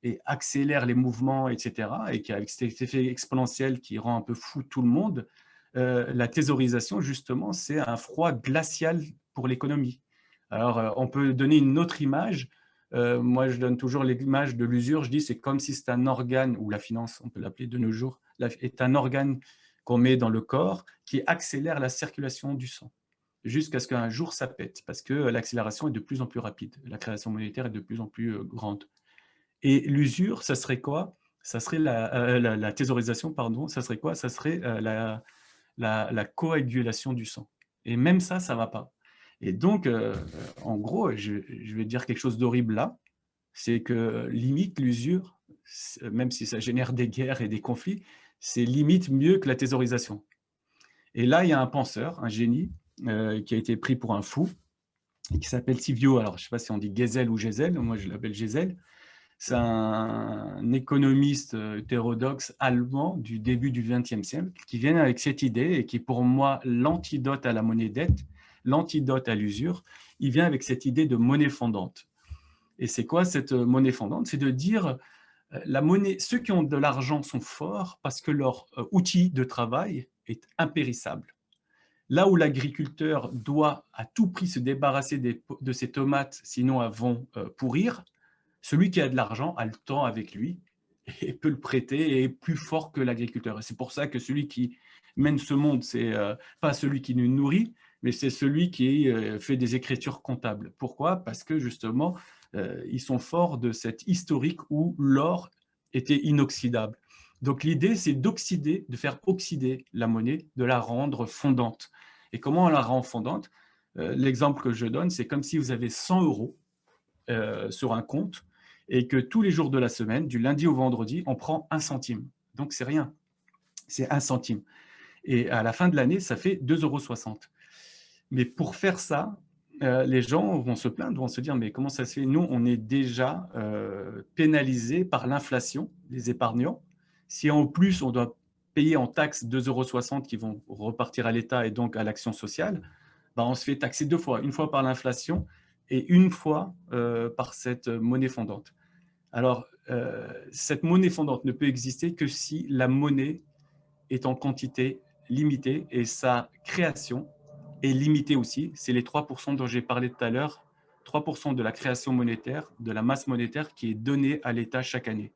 et accélère les mouvements, etc., et qu'avec cet effet exponentiel qui rend un peu fou tout le monde, la thésaurisation, justement, c'est un froid glacial pour l'économie. Alors, on peut donner une autre image. Moi, je donne toujours l'image de l'usure. Je dis c'est comme si c'est un organe, ou la finance, on peut l'appeler de nos jours, est un organe qu'on met dans le corps qui accélère la circulation du sang, jusqu'à ce qu'un jour ça pète, parce que l'accélération est de plus en plus rapide. La création monétaire est de plus en plus grande. Et l'usure, ça serait quoi? Ça serait la thésaurisation, pardon, ça serait quoi? Ça serait la coagulation du sang. Et même ça ne va pas. Et donc, en gros, je vais dire quelque chose d'horrible là, c'est que limite l'usure, même si ça génère des guerres et des conflits, c'est limite mieux que la thésaurisation. Et là, il y a un penseur, un génie, qui a été pris pour un fou, qui s'appelle Silvio, alors je ne sais pas si on dit Gesell ou Gesell, moi je l'appelle Gesell. C'est un économiste hétérodoxe allemand du début du XXe siècle qui vient avec cette idée et qui est pour moi l'antidote à la monnaie dette, l'antidote à l'usure. Il vient avec cette idée de monnaie fondante. Et c'est quoi cette monnaie fondante? C'est de dire la monnaie, ceux qui ont de l'argent sont forts parce que leur outil de travail est impérissable. Là où l'agriculteur doit à tout prix se débarrasser de ses tomates, sinon elles vont pourrir, celui qui a de l'argent a le temps avec lui et peut le prêter et est plus fort que l'agriculteur. Et c'est pour ça que celui qui mène ce monde, ce n'est pas celui qui nous nourrit, mais c'est celui qui fait des écritures comptables. Pourquoi? Parce que justement, ils sont forts de cette historique où l'or était inoxydable. Donc l'idée, c'est d'oxyder, de faire oxyder la monnaie, de la rendre fondante. Et comment on la rend fondante? L'exemple que je donne, c'est comme si vous avez 100 € sur un compte et que tous les jours de la semaine, du lundi au vendredi, on prend 1 centime. Donc, c'est rien. C'est 1 centime. Et à la fin de l'année, ça fait 2,60 €. Mais pour faire ça, les gens vont se plaindre, vont se dire, mais comment ça se fait? Nous, on est déjà pénalisés par l'inflation, les épargnants. Si en plus, on doit payer en taxes 2,60 € qui vont repartir à l'État et donc à l'action sociale, on se fait taxer 2 fois. Une fois par l'inflation et une fois par cette monnaie fondante. Alors, cette monnaie fondante ne peut exister que si la monnaie est en quantité limitée et sa création est limitée aussi. C'est les 3% dont j'ai parlé tout à l'heure, 3% de la création monétaire, de la masse monétaire qui est donnée à l'État chaque année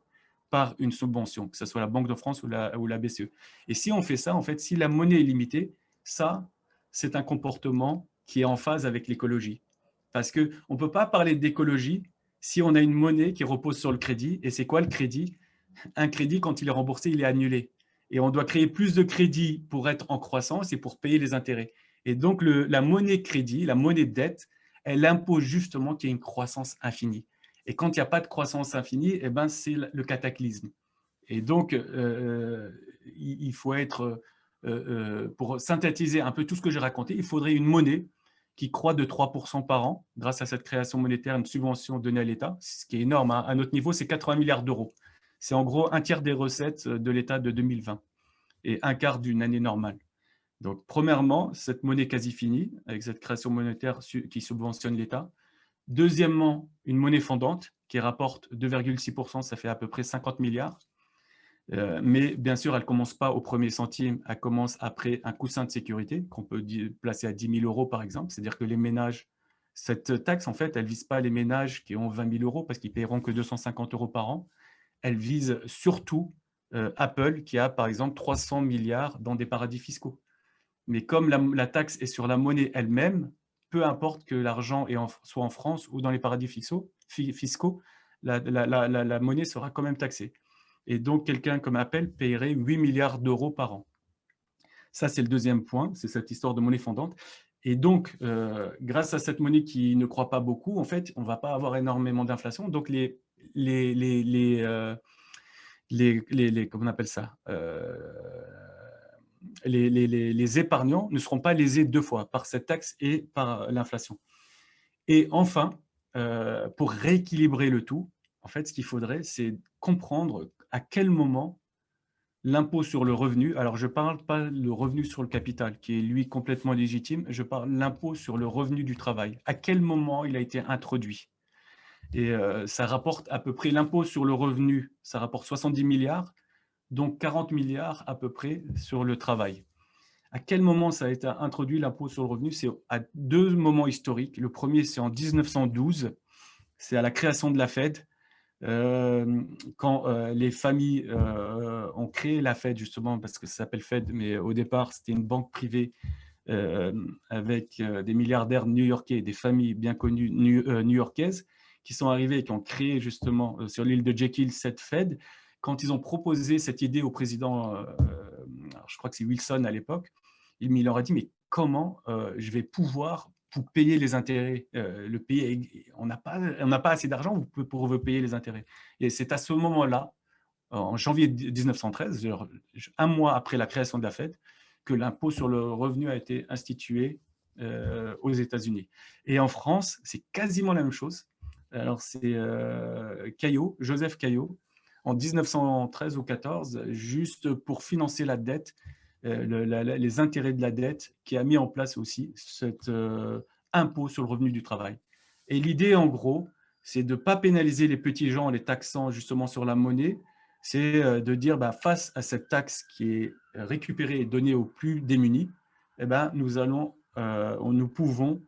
par une subvention, que ce soit la Banque de France ou la BCE. Et si on fait ça, en fait, si la monnaie est limitée, ça, c'est un comportement qui est en phase avec l'écologie. Parce qu'on ne peut pas parler d'écologie si on a une monnaie qui repose sur le crédit. Et c'est quoi le crédit? Un crédit, quand il est remboursé, il est annulé. Et on doit créer plus de crédit pour être en croissance et pour payer les intérêts. Et donc, la monnaie crédit, la monnaie dette, elle impose justement qu'il y ait une croissance infinie. Et quand il n'y a pas de croissance infinie, eh ben, c'est le cataclysme. Et donc, il faut être, pour synthétiser un peu tout ce que j'ai raconté, il faudrait une monnaie qui croît de 3% par an grâce à cette création monétaire, une subvention donnée à l'État, ce qui est énorme. Hein. À notre niveau, c'est 80 milliards d'euros. C'est en gros un tiers des recettes de l'État de 2020 et un quart d'une année normale. Donc, premièrement, cette monnaie quasi finie, avec cette création monétaire qui subventionne l'État. Deuxièmement, une monnaie fondante qui rapporte 2,6%, ça fait à peu près 50 milliards. Mais bien sûr, elle ne commence pas au premier centime, elle commence après un coussin de sécurité qu'on peut placer à 10 000 euros par exemple. C'est-à-dire que les ménages, cette taxe, en fait, elle ne vise pas les ménages qui ont 20 000 euros parce qu'ils ne paieront que 250 euros par an. Elle vise surtout Apple qui a par exemple 300 milliards dans des paradis fiscaux. Mais comme la taxe est sur la monnaie elle-même, peu importe que l'argent soit en France ou dans les paradis fiscaux, la monnaie sera quand même taxée. Et donc, quelqu'un comme Apple paierait 8 milliards d'euros par an. Ça, c'est le deuxième point, c'est cette histoire de monnaie fondante. Et donc, grâce à cette monnaie qui ne croît pas beaucoup, en fait, on ne va pas avoir énormément d'inflation. Donc, comment on appelle ça, les épargnants ne seront pas lésés deux fois, par cette taxe et par l'inflation. Et enfin, pour rééquilibrer le tout, en fait, ce qu'il faudrait, c'est comprendre à quel moment l'impôt sur le revenu, alors je ne parle pas le revenu sur le capital, qui est lui complètement légitime, je parle l'impôt sur le revenu du travail. À quel moment il a été introduit? Et ça rapporte à peu près, l'impôt sur le revenu, ça rapporte 70 milliards, donc 40 milliards à peu près sur le travail. À quel moment ça a été introduit, l'impôt sur le revenu? C'est à deux moments historiques. Le premier, c'est en 1912, c'est à la création de la Fed, quand les familles ont créé la Fed, justement, parce que ça s'appelle Fed, mais au départ, c'était une banque privée avec des milliardaires new-yorkais, des familles bien connues new-yorkaises, qui sont arrivés et qui ont créé, justement, sur l'île de Jekyll, cette Fed. Quand ils ont proposé cette idée au président, je crois que c'est Wilson à l'époque, il leur a dit, mais comment je vais pouvoir pour payer les intérêts, le pays, on n'a pas assez d'argent pour payer les intérêts. Et c'est à ce moment-là, en janvier 1913, un mois après la création de la Fed, que l'impôt sur le revenu a été institué aux États-Unis. Et en France, c'est quasiment la même chose. Alors c'est Caillot, Joseph Caillot, en 1913 ou 14, juste pour financer la dette, les intérêts de la dette, qui a mis en place aussi cet impôt sur le revenu du travail. Et l'idée, en gros, c'est de ne pas pénaliser les petits gens en les taxant justement sur la monnaie, c'est de dire, face à cette taxe qui est récupérée et donnée aux plus démunis, nous pouvons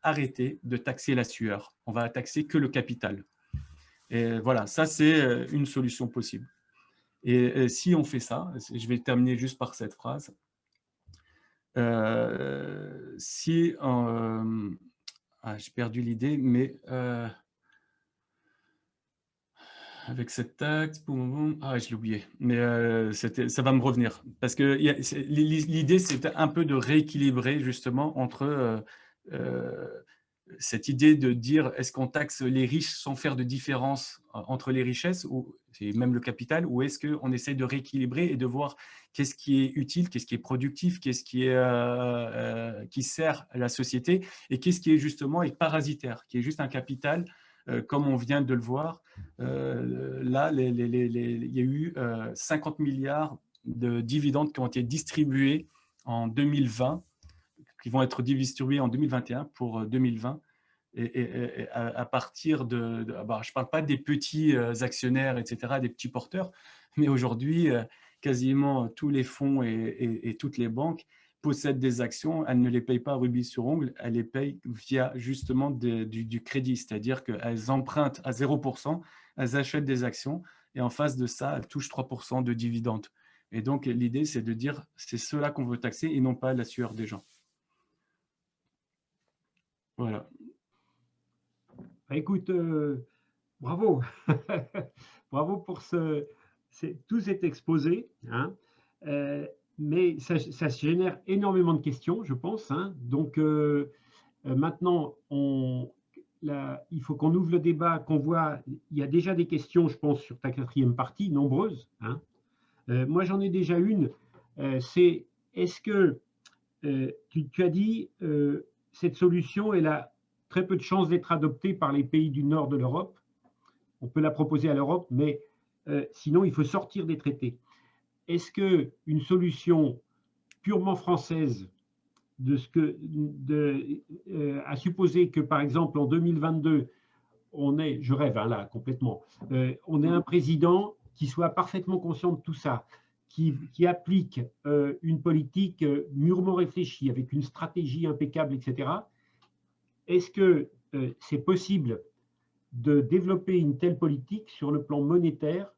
arrêter de taxer la sueur. On va taxer que le capital. Et voilà, ça c'est une solution possible. Et si on fait ça, je vais terminer juste par cette phrase. J'ai perdu l'idée, mais avec cette taxe, je l'ai oublié, mais ça va me revenir. Parce que l'idée, c'était un peu de rééquilibrer justement entre cette idée de dire est-ce qu'on taxe les riches sans faire de différence entre les richesses, ou c'est même le capital, ou est-ce qu'on essaie de rééquilibrer et de voir qu'est-ce qui est utile, qu'est-ce qui est productif, qu'est-ce qui sert à la société, et qu'est-ce qui est justement parasitaire, qui est juste un capital, comme on vient de le voir. Là, il y a eu 50 milliards de dividendes qui ont été distribués en 2020, qui vont être distribués en 2021 pour 2020. Et à partir je ne parle pas des petits actionnaires, etc., des petits porteurs, mais aujourd'hui, quasiment tous les fonds et toutes les banques possèdent des actions. Elles ne les payent pas rubis sur ongle, elles les payent via justement du crédit, c'est-à-dire qu'elles empruntent à 0%, elles achètent des actions, et en face de ça, elles touchent 3% de dividendes. Et donc, l'idée, c'est de dire, c'est cela qu'on veut taxer et non pas la sueur des gens. Voilà. Écoute, bravo. Bravo pour tout cet exposé. Hein. Mais ça génère énormément de questions, je pense. Hein. Donc, maintenant, il faut qu'on ouvre le débat, qu'on voit. Il y a déjà des questions, je pense, sur ta 4e partie, nombreuses. Hein. Moi, j'en ai déjà une. C'est est-ce que tu as dit cette solution, elle a très peu de chances d'être adoptée par les pays du nord de l'Europe. On peut la proposer à l'Europe, mais sinon, il faut sortir des traités. Est-ce qu'une solution purement française à supposer que, par exemple, en 2022, je rêve hein, là complètement, on ait un président qui soit parfaitement conscient de tout ça, qui applique une politique mûrement réfléchie, avec une stratégie impeccable, etc. Est-ce que c'est possible de développer une telle politique sur le plan monétaire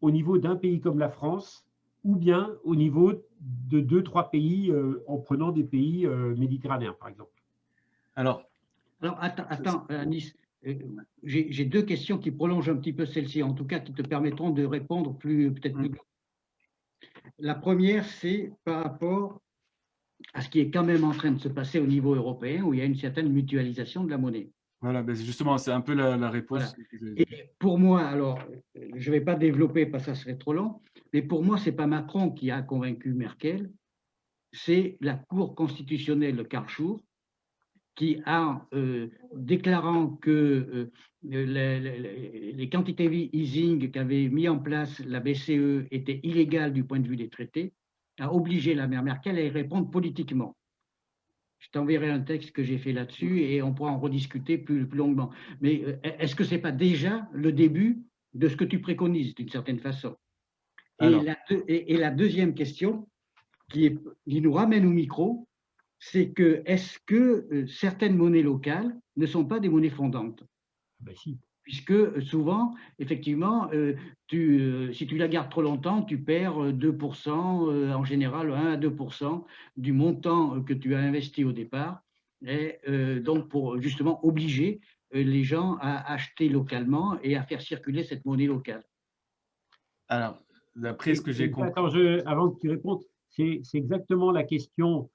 au niveau d'un pays comme la France, ou bien au niveau de 2-3 pays, en prenant des pays méditerranéens, par exemple? Alors attends, Anis, j'ai 2 questions qui prolongent un petit peu celle-ci, en tout cas qui te permettront de répondre peut-être plus. La première, c'est par rapport à ce qui est quand même en train de se passer au niveau européen, où il y a une certaine mutualisation de la monnaie. Voilà, ben justement, c'est un peu la réponse. Voilà. Et pour moi, alors, je ne vais pas développer parce que ça serait trop long, mais pour moi, ce n'est pas Macron qui a convaincu Merkel, c'est la Cour constitutionnelle de Karlsruhe qui a, déclarant que les quantitative easing qu'avait mis en place la BCE étaient illégales du point de vue des traités, a obligé la mère Merkel à y répondre politiquement. Je t'enverrai un texte que j'ai fait là-dessus et on pourra en rediscuter plus longuement. Mais est-ce que ce n'est pas déjà le début de ce que tu préconises d'une certaine façon? Et la deuxième question qui nous ramène au micro, c'est que est-ce que certaines monnaies locales ne sont pas des monnaies fondantes? Ben, si. Puisque souvent, effectivement, si tu la gardes trop longtemps, tu perds 2%, en général 1 à 2% du montant que tu as investi au départ. Et donc, pour justement obliger les gens à acheter localement et à faire circuler cette monnaie locale. Alors, d'après ce que j'ai compris… Attends, avant que tu répondes, c'est exactement la question,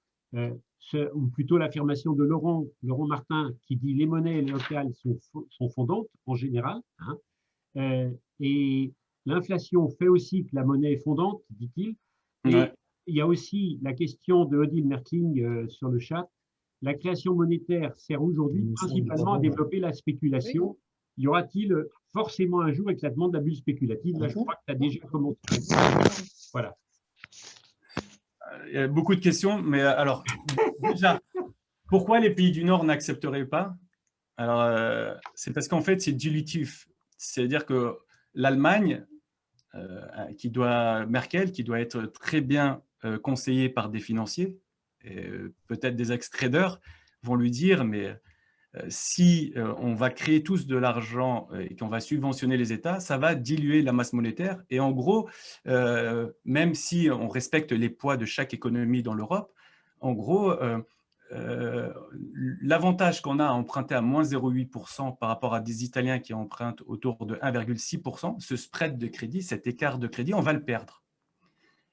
ou plutôt l'affirmation de Laurent Martin, qui dit les monnaies locales sont fondantes en général, hein, et l'inflation fait aussi que la monnaie est fondante, dit-il. Et ouais. Il y a aussi la question de Odile Merkling sur le chat. La création monétaire sert aujourd'hui principalement à développer la spéculation. Oui. Y aura-t-il forcément un jour éclatement de la bulle spéculative? Là, je crois que tu as déjà commencé. Voilà. Il y a beaucoup de questions, mais alors, déjà, pourquoi les pays du Nord n'accepteraient pas? Alors, c'est parce qu'en fait, c'est dilutif. C'est-à-dire que l'Allemagne, Merkel, qui doit être très bien conseillée par des financiers, peut-être des ex-traders, vont lui dire, mais si on va créer tous de l'argent et qu'on va subventionner les États, ça va diluer la masse monétaire. Et en gros, même si on respecte les poids de chaque économie dans l'Europe, en gros, l'avantage qu'on a à emprunter à moins 0,8% par rapport à des Italiens qui empruntent autour de 1,6%, ce spread de crédit, cet écart de crédit, on va le perdre.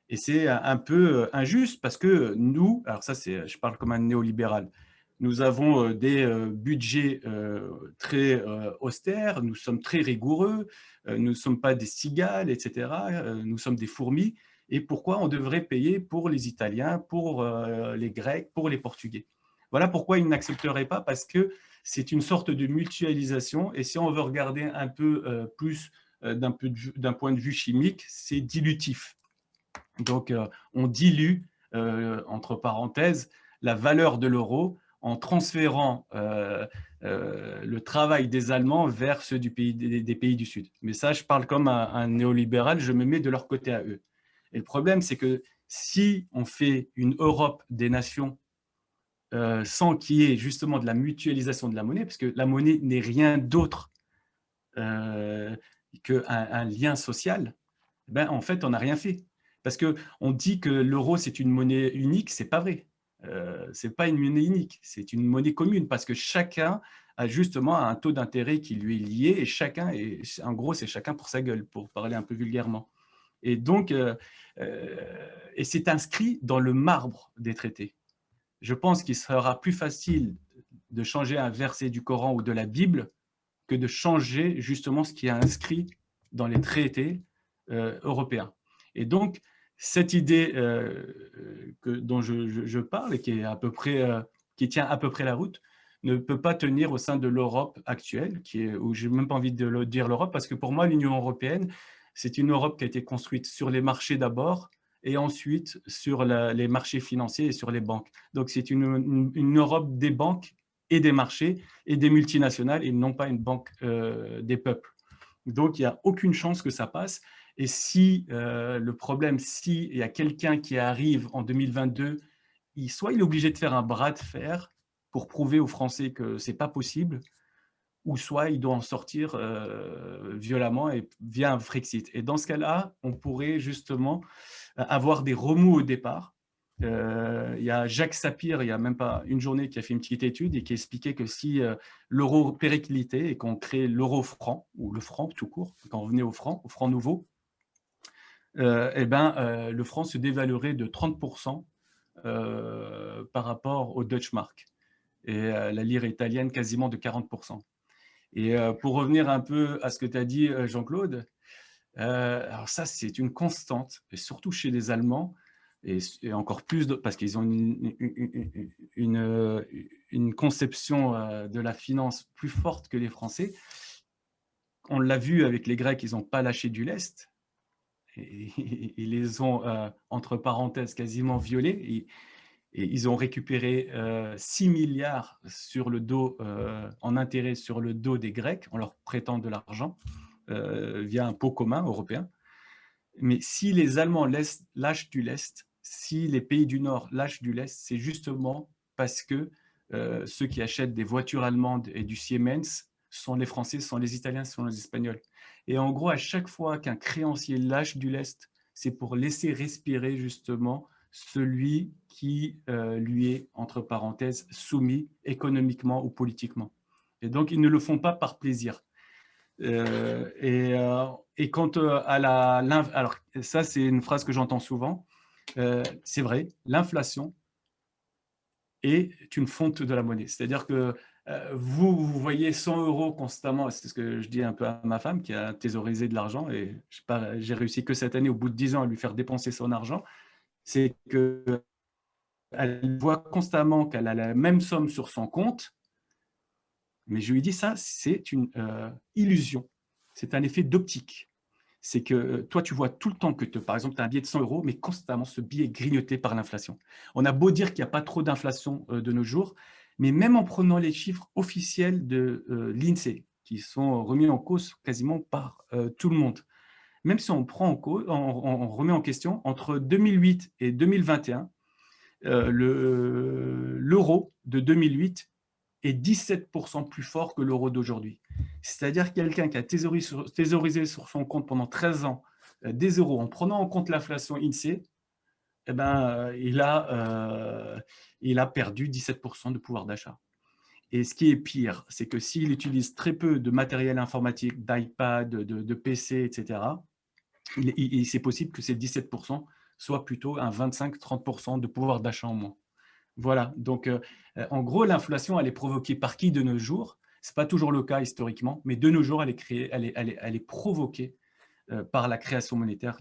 Et c'est un peu injuste parce que nous, alors ça, je parle comme un néolibéral, nous avons des budgets très austères, nous sommes très rigoureux, nous ne sommes pas des cigales, etc. Nous sommes des fourmis. Et pourquoi on devrait payer pour les Italiens, pour les Grecs, pour les Portugais? Voilà pourquoi ils n'accepteraient pas, parce que c'est une sorte de mutualisation. Et si on veut regarder un peu plus d'un point de vue chimique, c'est dilutif. Donc, on dilue, entre parenthèses, la valeur de l'euro en transférant le travail des Allemands vers ceux des pays du Sud. Mais ça, je parle comme un néolibéral, je me mets de leur côté à eux. Et le problème, c'est que si on fait une Europe des nations sans qu'il y ait justement de la mutualisation de la monnaie, parce que la monnaie n'est rien d'autre qu'un lien social, ben, en fait, on n'a rien fait. Parce qu'on dit que l'euro, c'est une monnaie unique, ce n'est pas vrai. Ce n'est pas une monnaie unique, c'est une monnaie commune parce que chacun a justement un taux d'intérêt qui lui est lié et chacun, en gros, c'est chacun pour sa gueule, pour parler un peu vulgairement. Et donc, et c'est inscrit dans le marbre des traités. Je pense qu'il sera plus facile de changer un verset du Coran ou de la Bible que de changer justement ce qui est inscrit dans les traités européens. Et donc, cette idée dont je parle et qui est à peu près, qui tient à peu près la route, ne peut pas tenir au sein de l'Europe actuelle, où je n'ai même pas envie de dire l'Europe, parce que pour moi, l'Union européenne, c'est une Europe qui a été construite sur les marchés d'abord, et ensuite sur les marchés financiers et sur les banques. Donc, c'est une Europe des banques et des marchés et des multinationales, et non pas une banque des peuples. Donc, il n'y a aucune chance que ça passe. Et si le problème, s'il y a quelqu'un qui arrive en 2022, soit il est obligé de faire un bras de fer pour prouver aux Français que ce n'est pas possible, ou soit il doit en sortir violemment et via un Frexit. Et dans ce cas-là, on pourrait justement avoir des remous au départ. Il y a Jacques Sapir, il n'y a même pas une journée, qui a fait une petite étude et qui expliquait que si l'euro périclitait et qu'on crée l'euro-franc, ou le franc tout court, quand on revenait au franc nouveau, le franc se dévaluerait de 30% par rapport au Deutsche Mark. Et la lire italienne quasiment de 40%. Et pour revenir un peu à ce que tu as dit, Jean-Claude, alors ça, c'est une constante, et surtout chez les Allemands, et encore plus parce qu'ils ont une conception de la finance plus forte que les Français. On l'a vu avec les Grecs, ils n'ont pas lâché du lest. Ils les ont, entre parenthèses, quasiment violés. Et ils ont récupéré 6 milliards sur le dos, en intérêt sur le dos des Grecs, en leur prêtant de l'argent via un pot commun européen. Mais si les Allemands lâchent du lest, si les pays du Nord lâchent du lest, c'est justement parce que ceux qui achètent des voitures allemandes et du Siemens sont les Français, sont les Italiens, sont les Espagnols. Et en gros, à chaque fois qu'un créancier lâche du lest, c'est pour laisser respirer justement celui qui lui est, entre parenthèses, soumis économiquement ou politiquement. Et donc, ils ne le font pas par plaisir. Et quant à alors ça, c'est une phrase que j'entends souvent, c'est vrai, l'inflation est une fonte de la monnaie. C'est-à-dire que vous voyez 100 € constamment, c'est ce que je dis un peu à ma femme qui a thésaurisé de l'argent, et j'ai réussi que cette année, au bout de 10 ans, à lui faire dépenser son argent. C'est qu'elle voit constamment qu'elle a la même somme sur son compte, mais je lui dis ça, c'est une illusion, c'est un effet d'optique. C'est que toi, tu vois tout le temps que, par exemple, tu as un billet de 100 €, mais constamment, ce billet est grignoté par l'inflation. On a beau dire qu'il n'y a pas trop d'inflation de nos jours, mais même en prenant les chiffres officiels de l'INSEE, qui sont remis en cause quasiment par tout le monde, même si on prend en cause, on remet en question, entre 2008 et 2021, l'euro de 2008 est 17% plus fort que l'euro d'aujourd'hui. C'est-à-dire quelqu'un qui a thésaurisé sur son compte pendant 13 ans des euros en prenant en compte l'inflation INSEE, il a perdu 17% de pouvoir d'achat. Et ce qui est pire, c'est que s'il utilise très peu de matériel informatique, d'iPad, de PC, etc., c'est possible que ces 17% soient plutôt un 25-30% de pouvoir d'achat en moins. Voilà, donc en gros, l'inflation, elle est provoquée par qui de nos jours? Ce n'est pas toujours le cas historiquement, mais de nos jours, elle est provoquée par la création monétaire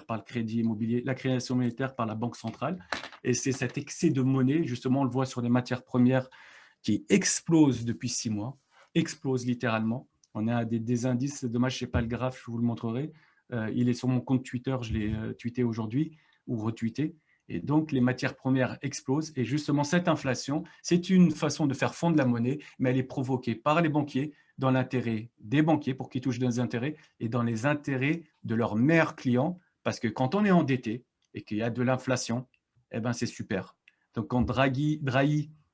par le crédit immobilier, la création monétaire par la Banque centrale. Et c'est cet excès de monnaie, justement, on le voit sur les matières premières qui explosent depuis 6 mois, explosent littéralement. On a des indices, c'est dommage, je n'ai pas le graphe, je vous le montrerai. Il est sur mon compte Twitter, je l'ai tweeté aujourd'hui ou retweeté. Et donc, les matières premières explosent. Et justement, cette inflation, c'est une façon de faire fondre la monnaie, mais elle est provoquée par les banquiers, dans l'intérêt des banquiers pour qu'ils touchent des intérêts et dans les intérêts de leurs meilleurs clients. Parce que quand on est endetté et qu'il y a de l'inflation, eh ben, c'est super. Donc, quand Draghi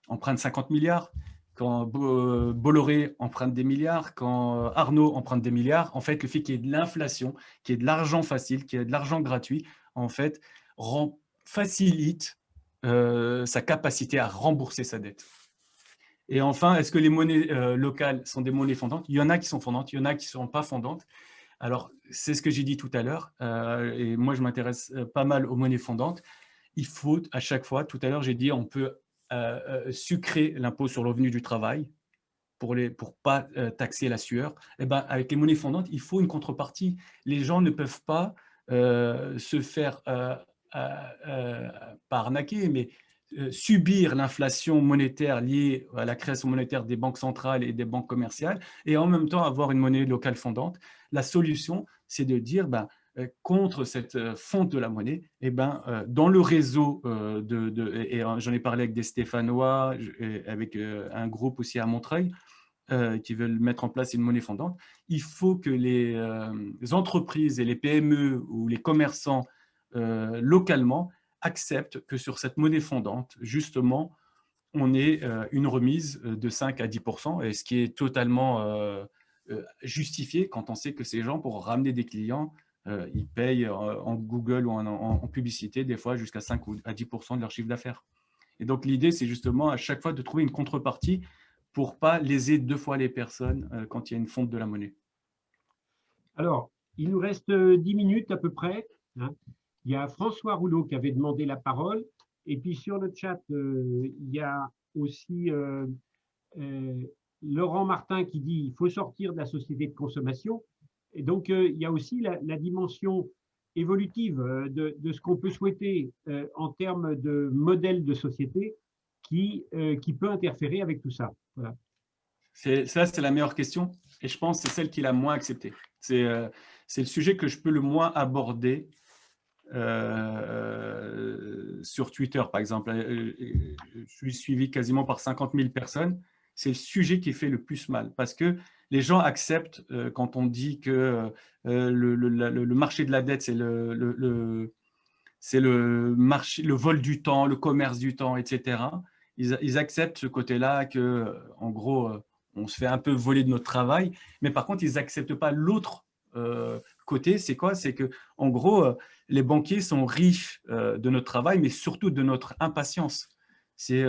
emprunte 50 milliards, quand Bolloré emprunte des milliards, quand Arnaud emprunte des milliards, en fait, le fait qu'il y ait de l'inflation, qu'il y ait de l'argent facile, qu'il y ait de l'argent gratuit, en fait, facilite sa capacité à rembourser sa dette. Et enfin, est-ce que les monnaies locales sont des monnaies fondantes? Il y en a qui sont fondantes, il y en a qui ne sont pas fondantes. Alors, c'est ce que j'ai dit tout à l'heure, et moi, je m'intéresse pas mal aux monnaies fondantes. Il faut à chaque fois, tout à l'heure, j'ai dit, on peut sucrer l'impôt sur le revenu du travail pour pas taxer la sueur. Eh ben, avec les monnaies fondantes, il faut une contrepartie. Les gens ne peuvent pas se faire pas arnaquer, mais subir l'inflation monétaire liée à la création monétaire des banques centrales et des banques commerciales et en même temps avoir une monnaie locale fondante. La solution, c'est de dire contre cette fonte de la monnaie, dans le réseau et j'en ai parlé avec des Stéphanois, avec un groupe aussi à Montreuil, qui veulent mettre en place une monnaie fondante, il faut que les entreprises et les PME ou les commerçants localement acceptent que sur cette monnaie fondante, justement, on ait une remise de 5 à 10%, et ce qui est totalement justifié quand on sait que ces gens, pour ramener des clients, ils payent en Google ou en publicité, des fois jusqu'à 5 à 10% de leur chiffre d'affaires. Et donc, l'idée, c'est justement à chaque fois de trouver une contrepartie pour ne pas léser deux fois les personnes quand il y a une fonte de la monnaie. Alors, il nous reste 10 minutes à peu près. Hein. Il y a François Rouleau qui avait demandé la parole. Et puis sur le chat, il y a aussi Laurent Martin qui dit qu'il faut sortir de la société de consommation. Et donc, il y a aussi la dimension évolutive de ce qu'on peut souhaiter en termes de modèle de société qui peut interférer avec tout ça. Voilà. Ça, c'est la meilleure question. Et je pense que c'est celle qu'il a moins acceptée. C'est le sujet que je peux le moins aborder sur Twitter, par exemple. Je suis suivi quasiment par 50 000 personnes. C'est le sujet qui fait le plus mal parce que les gens acceptent quand on dit que le marché de la dette, c'est le marché, le vol du temps, le commerce du temps, etc. Ils acceptent ce côté-là que, en gros, on se fait un peu voler de notre travail. Mais par contre, ils n'acceptent pas l'autre côté. C'est quoi? C'est que, en gros, les banquiers sont riches de notre travail, mais surtout de notre impatience. C'est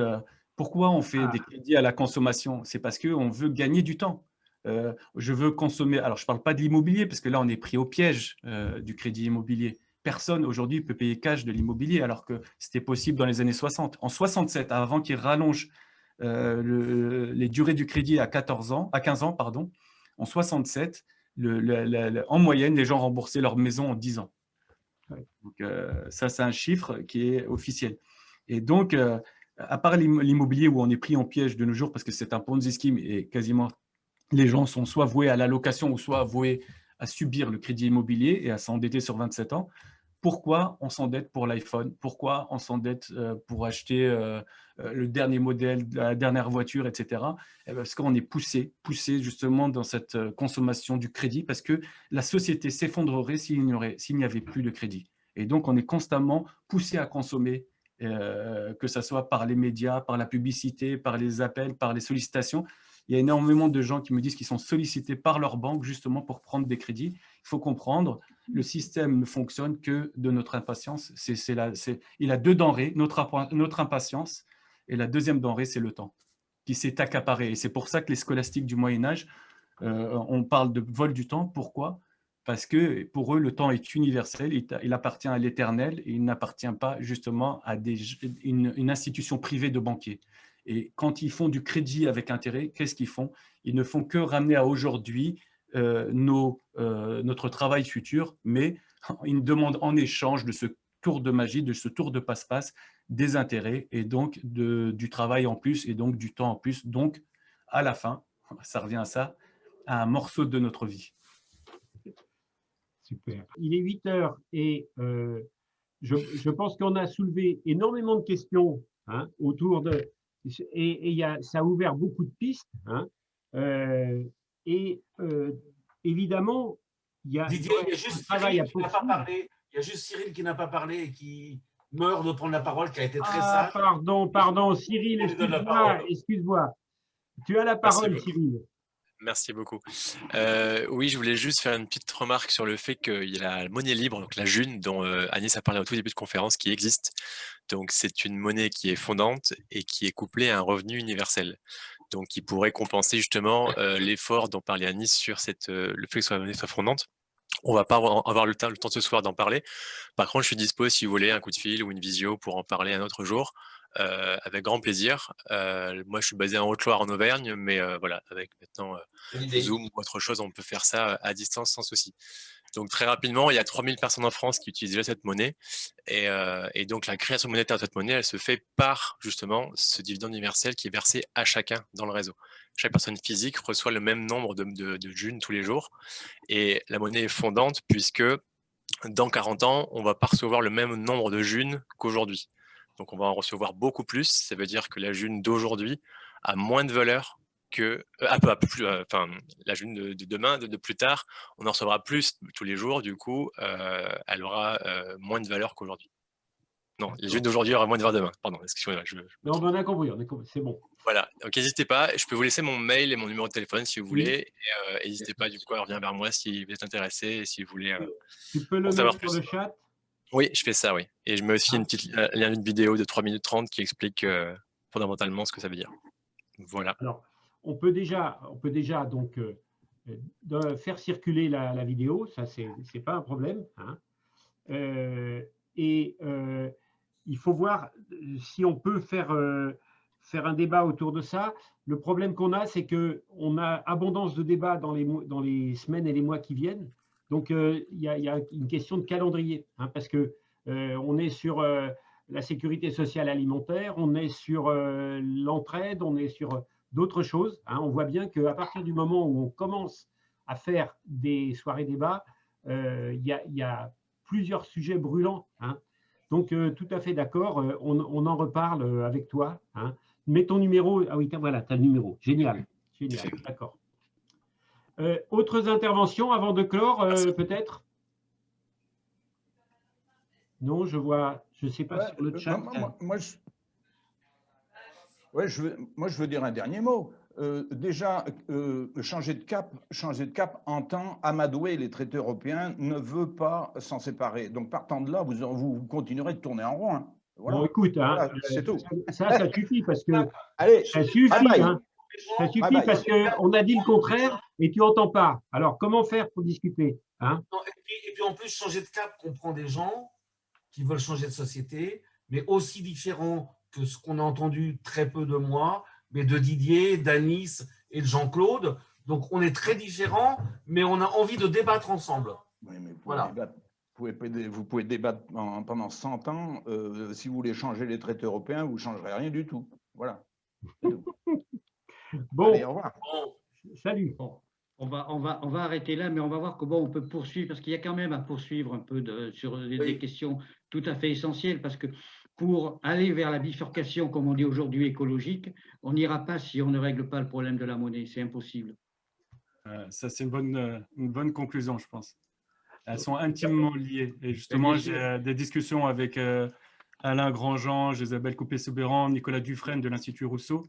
pourquoi on fait des crédits à la consommation? C'est parce qu'on veut gagner du temps. Je veux consommer. Alors, je ne parle pas de l'immobilier, parce que là, on est pris au piège du crédit immobilier. Personne aujourd'hui peut payer cash de l'immobilier, alors que c'était possible dans les années 60. En 67, avant qu'ils rallongent les durées du crédit à 15 ans, pardon, en 67, en moyenne, les gens remboursaient leur maison en 10 ans. Donc, ça, c'est un chiffre qui est officiel. Et donc, à part l'immobilier où on est pris en piège de nos jours parce que c'est un Ponzi scheme et quasiment les gens sont soit voués à la location ou soit voués à subir le crédit immobilier et à s'endetter sur 27 ans. Pourquoi on s'endette pour l'iPhone? Pourquoi on s'endette pour acheter le dernier modèle, la dernière voiture, etc. Parce qu'on est poussé justement dans cette consommation du crédit parce que la société s'effondrerait s'il n'y avait plus de crédit. Et donc, on est constamment poussé à consommer, que ce soit par les médias, par la publicité, par les appels, par les sollicitations. Il y a énormément de gens qui me disent qu'ils sont sollicités par leur banque justement pour prendre des crédits. Il faut comprendre, le système ne fonctionne que de notre impatience. Il a deux denrées, notre impatience, et la deuxième denrée, c'est le temps, qui s'est accaparé. Et c'est pour ça que les scolastiques du Moyen-Âge, on parle de vol du temps. Pourquoi? Parce que pour eux, le temps est universel, il appartient à l'éternel et il n'appartient pas justement à une institution privée de banquiers. Et quand ils font du crédit avec intérêt, qu'est-ce qu'ils font? Ils ne font que ramener à aujourd'hui notre travail futur, mais ils nous demandent en échange de ce tour de magie, de ce tour de passe-passe, des intérêts et donc du travail en plus et donc du temps en plus. Donc, à la fin, ça revient à ça, à un morceau de notre vie. Super. Il est 8 heures et je pense qu'on a soulevé énormément de questions autour de... Et ça a ouvert beaucoup de pistes. Évidemment, il y a Didier, il y a juste Cyril qui n'a pas parlé et qui meurt de prendre la parole, qui a été très sage. Pardon, Cyril, excuse-moi. Tu as la parole, Cyril. Merci beaucoup. Oui, je voulais juste faire une petite remarque sur le fait qu'il y a la monnaie libre, donc la June, dont Agnès a parlé au tout début de conférence, qui existe. Donc, c'est une monnaie qui est fondante et qui est couplée à un revenu universel. Donc, qui pourrait compenser justement l'effort dont parlait Agnès sur le fait que la monnaie soit fondante. On ne va pas avoir le temps ce soir d'en parler. Par contre, je suis dispo si vous voulez un coup de fil ou une visio pour en parler un autre jour. avec grand plaisir. Moi, je suis basé en Haute-Loire, en Auvergne, mais voilà, avec maintenant Zoom ou autre chose, on peut faire ça à distance sans souci. Donc, très rapidement, il y a 3000 personnes en France qui utilisent déjà cette monnaie. Et donc, la création monétaire de cette monnaie, elle se fait par, justement, ce dividende universel qui est versé à chacun dans le réseau. Chaque personne physique reçoit le même nombre de junes tous les jours. Et la monnaie est fondante puisque dans 40 ans, on ne va pas recevoir le même nombre de junes qu'aujourd'hui. Donc, on va en recevoir beaucoup plus. Ça veut dire que la june d'aujourd'hui a moins de valeur que la june de demain, de plus tard, on en recevra plus tous les jours. Du coup, elle aura moins de valeur qu'aujourd'hui. Non, les junes d'aujourd'hui aura moins de valeur demain. Pardon, excusez-moi. Non, on a compris, c'est bon. Voilà, donc n'hésitez pas. Je peux vous laisser mon mail et mon numéro de téléphone si vous voulez. Et n'hésitez pas du coup à revenir vers moi si vous êtes intéressé et si vous voulez. Tu peux le mettre sur le chat? Oui, je fais ça, oui. Et je mets aussi une vidéo de 3 minutes 30 qui explique fondamentalement ce que ça veut dire. Voilà. Alors, on peut déjà donc faire circuler la vidéo, ça c'est pas un problème. Hein. Il faut voir si on peut faire un débat autour de ça. Le problème qu'on a, c'est qu'on a abondance de débats dans les semaines et les mois qui viennent. Donc, il y a une question de calendrier, hein, parce que on est sur la sécurité sociale alimentaire, on est sur l'entraide, on est sur d'autres choses. Hein. On voit bien qu'à partir du moment où on commence à faire des soirées débats, il y a plusieurs sujets brûlants. Hein. Donc, tout à fait d'accord, on en reparle avec toi. Hein. Mets ton numéro. Ah oui, voilà, tu as le numéro. Génial. Génial, d'accord. Autres interventions avant de clore, peut-être? Non, je vois, je ne sais pas sur le chat. Je veux dire un dernier mot. Déjà, changer de cap entend amadouer les traités européens, ne veut pas s'en séparer. Donc, partant de là, vous continuerez de tourner en rond. Hein. Voilà. Bon, écoute, voilà, hein, c'est tout. Ça suffit parce que allez, ça suffit, bye bye. Hein, ça suffit parce qu'on a dit le contraire et tu n'entends pas. Alors, comment faire pour discuter, hein? Et puis en plus, changer de cap comprend des gens qui veulent changer de société, mais aussi différents que ce qu'on a entendu très peu de moi, mais de Didier, d'Anis et de Jean-Claude. Donc, on est très différents, mais on a envie de débattre ensemble. Oui, mais voilà. Vous pouvez débattre pendant 100 ans. Si vous voulez changer les traités européens, vous ne changerez rien du tout. Voilà. Bon, allez, au revoir. Salut. Bon, on va arrêter là, mais on va voir comment on peut poursuivre, parce qu'il y a quand même à poursuivre un peu sur des questions tout à fait essentielles, parce que pour aller vers la bifurcation, comme on dit aujourd'hui, écologique, on n'ira pas si on ne règle pas le problème de la monnaie. C'est impossible. Ça, c'est une bonne conclusion, je pense. Elles sont intimement liées. Et justement, j'ai des discussions avec Alain Grandjean, Isabelle Coupé-Soubéran, Nicolas Dufresne de l'Institut Rousseau.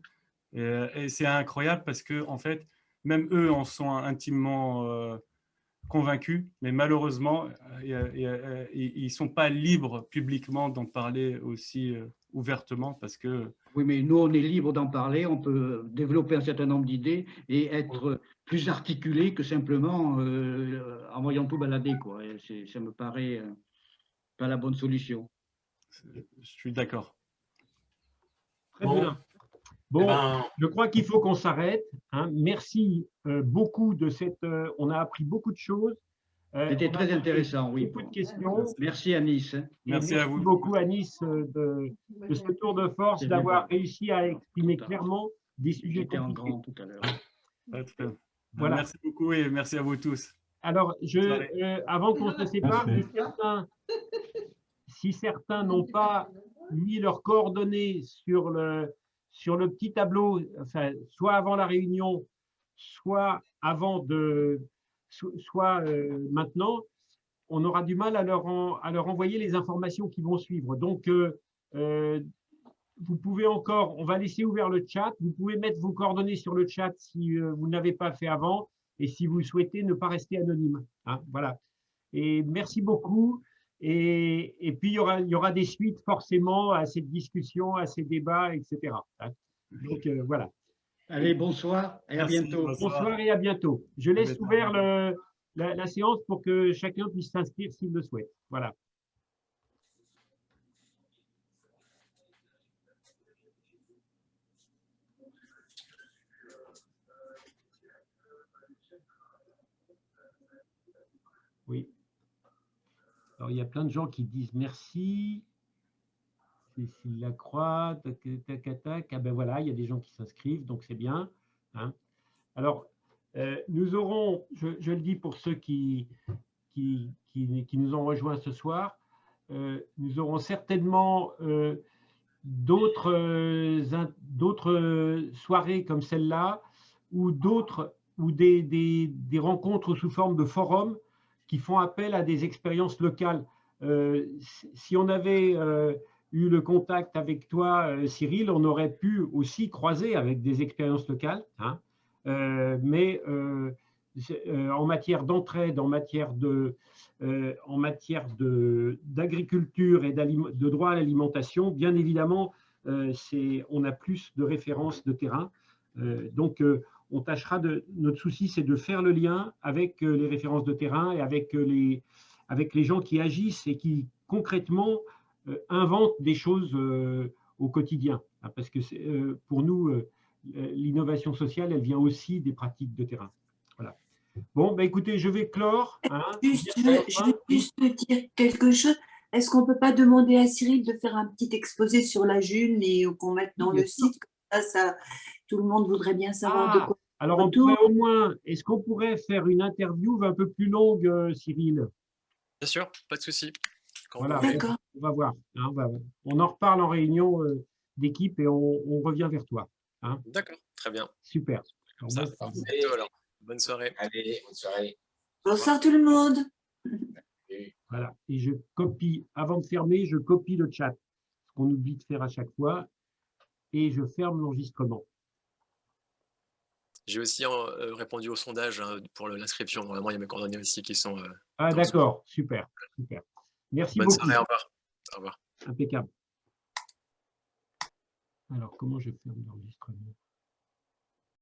Et c'est incroyable parce que, en fait, même eux en sont intimement convaincus, mais malheureusement, ils ne sont pas libres publiquement d'en parler aussi ouvertement parce que… Oui, mais nous, on est libre d'en parler, on peut développer un certain nombre d'idées et être plus articulé que simplement en voyant tout balader, quoi. Ça me paraît pas la bonne solution. Je suis d'accord. Très bien. Bon, je crois qu'il faut qu'on s'arrête. Hein. Merci beaucoup de cette… on a appris beaucoup de choses. C'était très intéressant, oui. Beaucoup de questions. Merci Anis. Merci à vous. Beaucoup Anis de ce tour de force, d'avoir réussi à exprimer clairement des sujets compliqués. En grand tout à l'heure. Voilà. Merci beaucoup et merci à vous tous. Alors, avant qu'on se sépare, si certains n'ont pas mis leurs coordonnées sur le petit tableau, enfin, soit avant la réunion, soit maintenant, on aura du mal à leur envoyer les informations qui vont suivre. Donc, vous pouvez encore, on va laisser ouvert le chat, vous pouvez mettre vos coordonnées sur le chat si vous ne l'avez pas fait avant et si vous souhaitez ne pas rester anonyme. Hein, voilà. Et merci beaucoup. Et puis, il y aura des suites forcément à cette discussion, à ces débats, etc. Hein. Donc, voilà. Allez, bonsoir et à bientôt. Bonsoir et à bientôt. Je laisse ouvert la séance pour que chacun puisse s'inscrire s'il le souhaite. Voilà. Oui. Alors, il y a plein de gens qui disent merci. Cécile Lacroix, tac, tac, tac, tac. Ah ben voilà, il y a des gens qui s'inscrivent, donc c'est bien. Hein. Alors, nous aurons, je le dis pour ceux qui nous ont rejoints ce soir, nous aurons certainement d'autres soirées comme celle-là, ou des rencontres sous forme de forums qui font appel à des expériences locales. Si on avait eu le contact avec toi, Cyril, on aurait pu aussi croiser avec des expériences locales, hein, mais en matière d'entraide, en matière d'agriculture et de droit à l'alimentation, bien évidemment, on a plus de références de terrain. Donc, on tâchera notre souci, c'est de faire le lien avec les références de terrain et avec les gens qui agissent et qui concrètement inventent des choses au quotidien. Parce que pour nous, l'innovation sociale, elle vient aussi des pratiques de terrain. Voilà. Bon, bah écoutez, je vais clore. Hein. Je veux juste dire quelque chose. Est-ce qu'on ne peut pas demander à Cyril de faire un petit exposé sur la June et qu'on mette dans le site? Comme ça, tout le monde voudrait bien savoir de quoi. Alors, on pourrait au moins, est-ce qu'on pourrait faire une interview un peu plus longue, Cyril? Bien sûr, pas de souci. Voilà, on va voir. Hein, on en reparle en réunion d'équipe et on revient vers toi. Hein. D'accord, très bien. Super. Alors, bonne soirée. Allez, bonne soirée. Bonsoir tout le monde. Voilà. Et je copie, avant de fermer, je copie le chat, ce qu'on oublie de faire à chaque fois, et je ferme l'enregistrement. J'ai aussi répondu au sondage pour l'inscription. Normalement, il y a mes coordonnées aussi qui sont. Ah, d'accord, super, super. Merci Bonne beaucoup. Soirée, au revoir. Au revoir. Impeccable. Alors, comment je ferme l'enregistrement?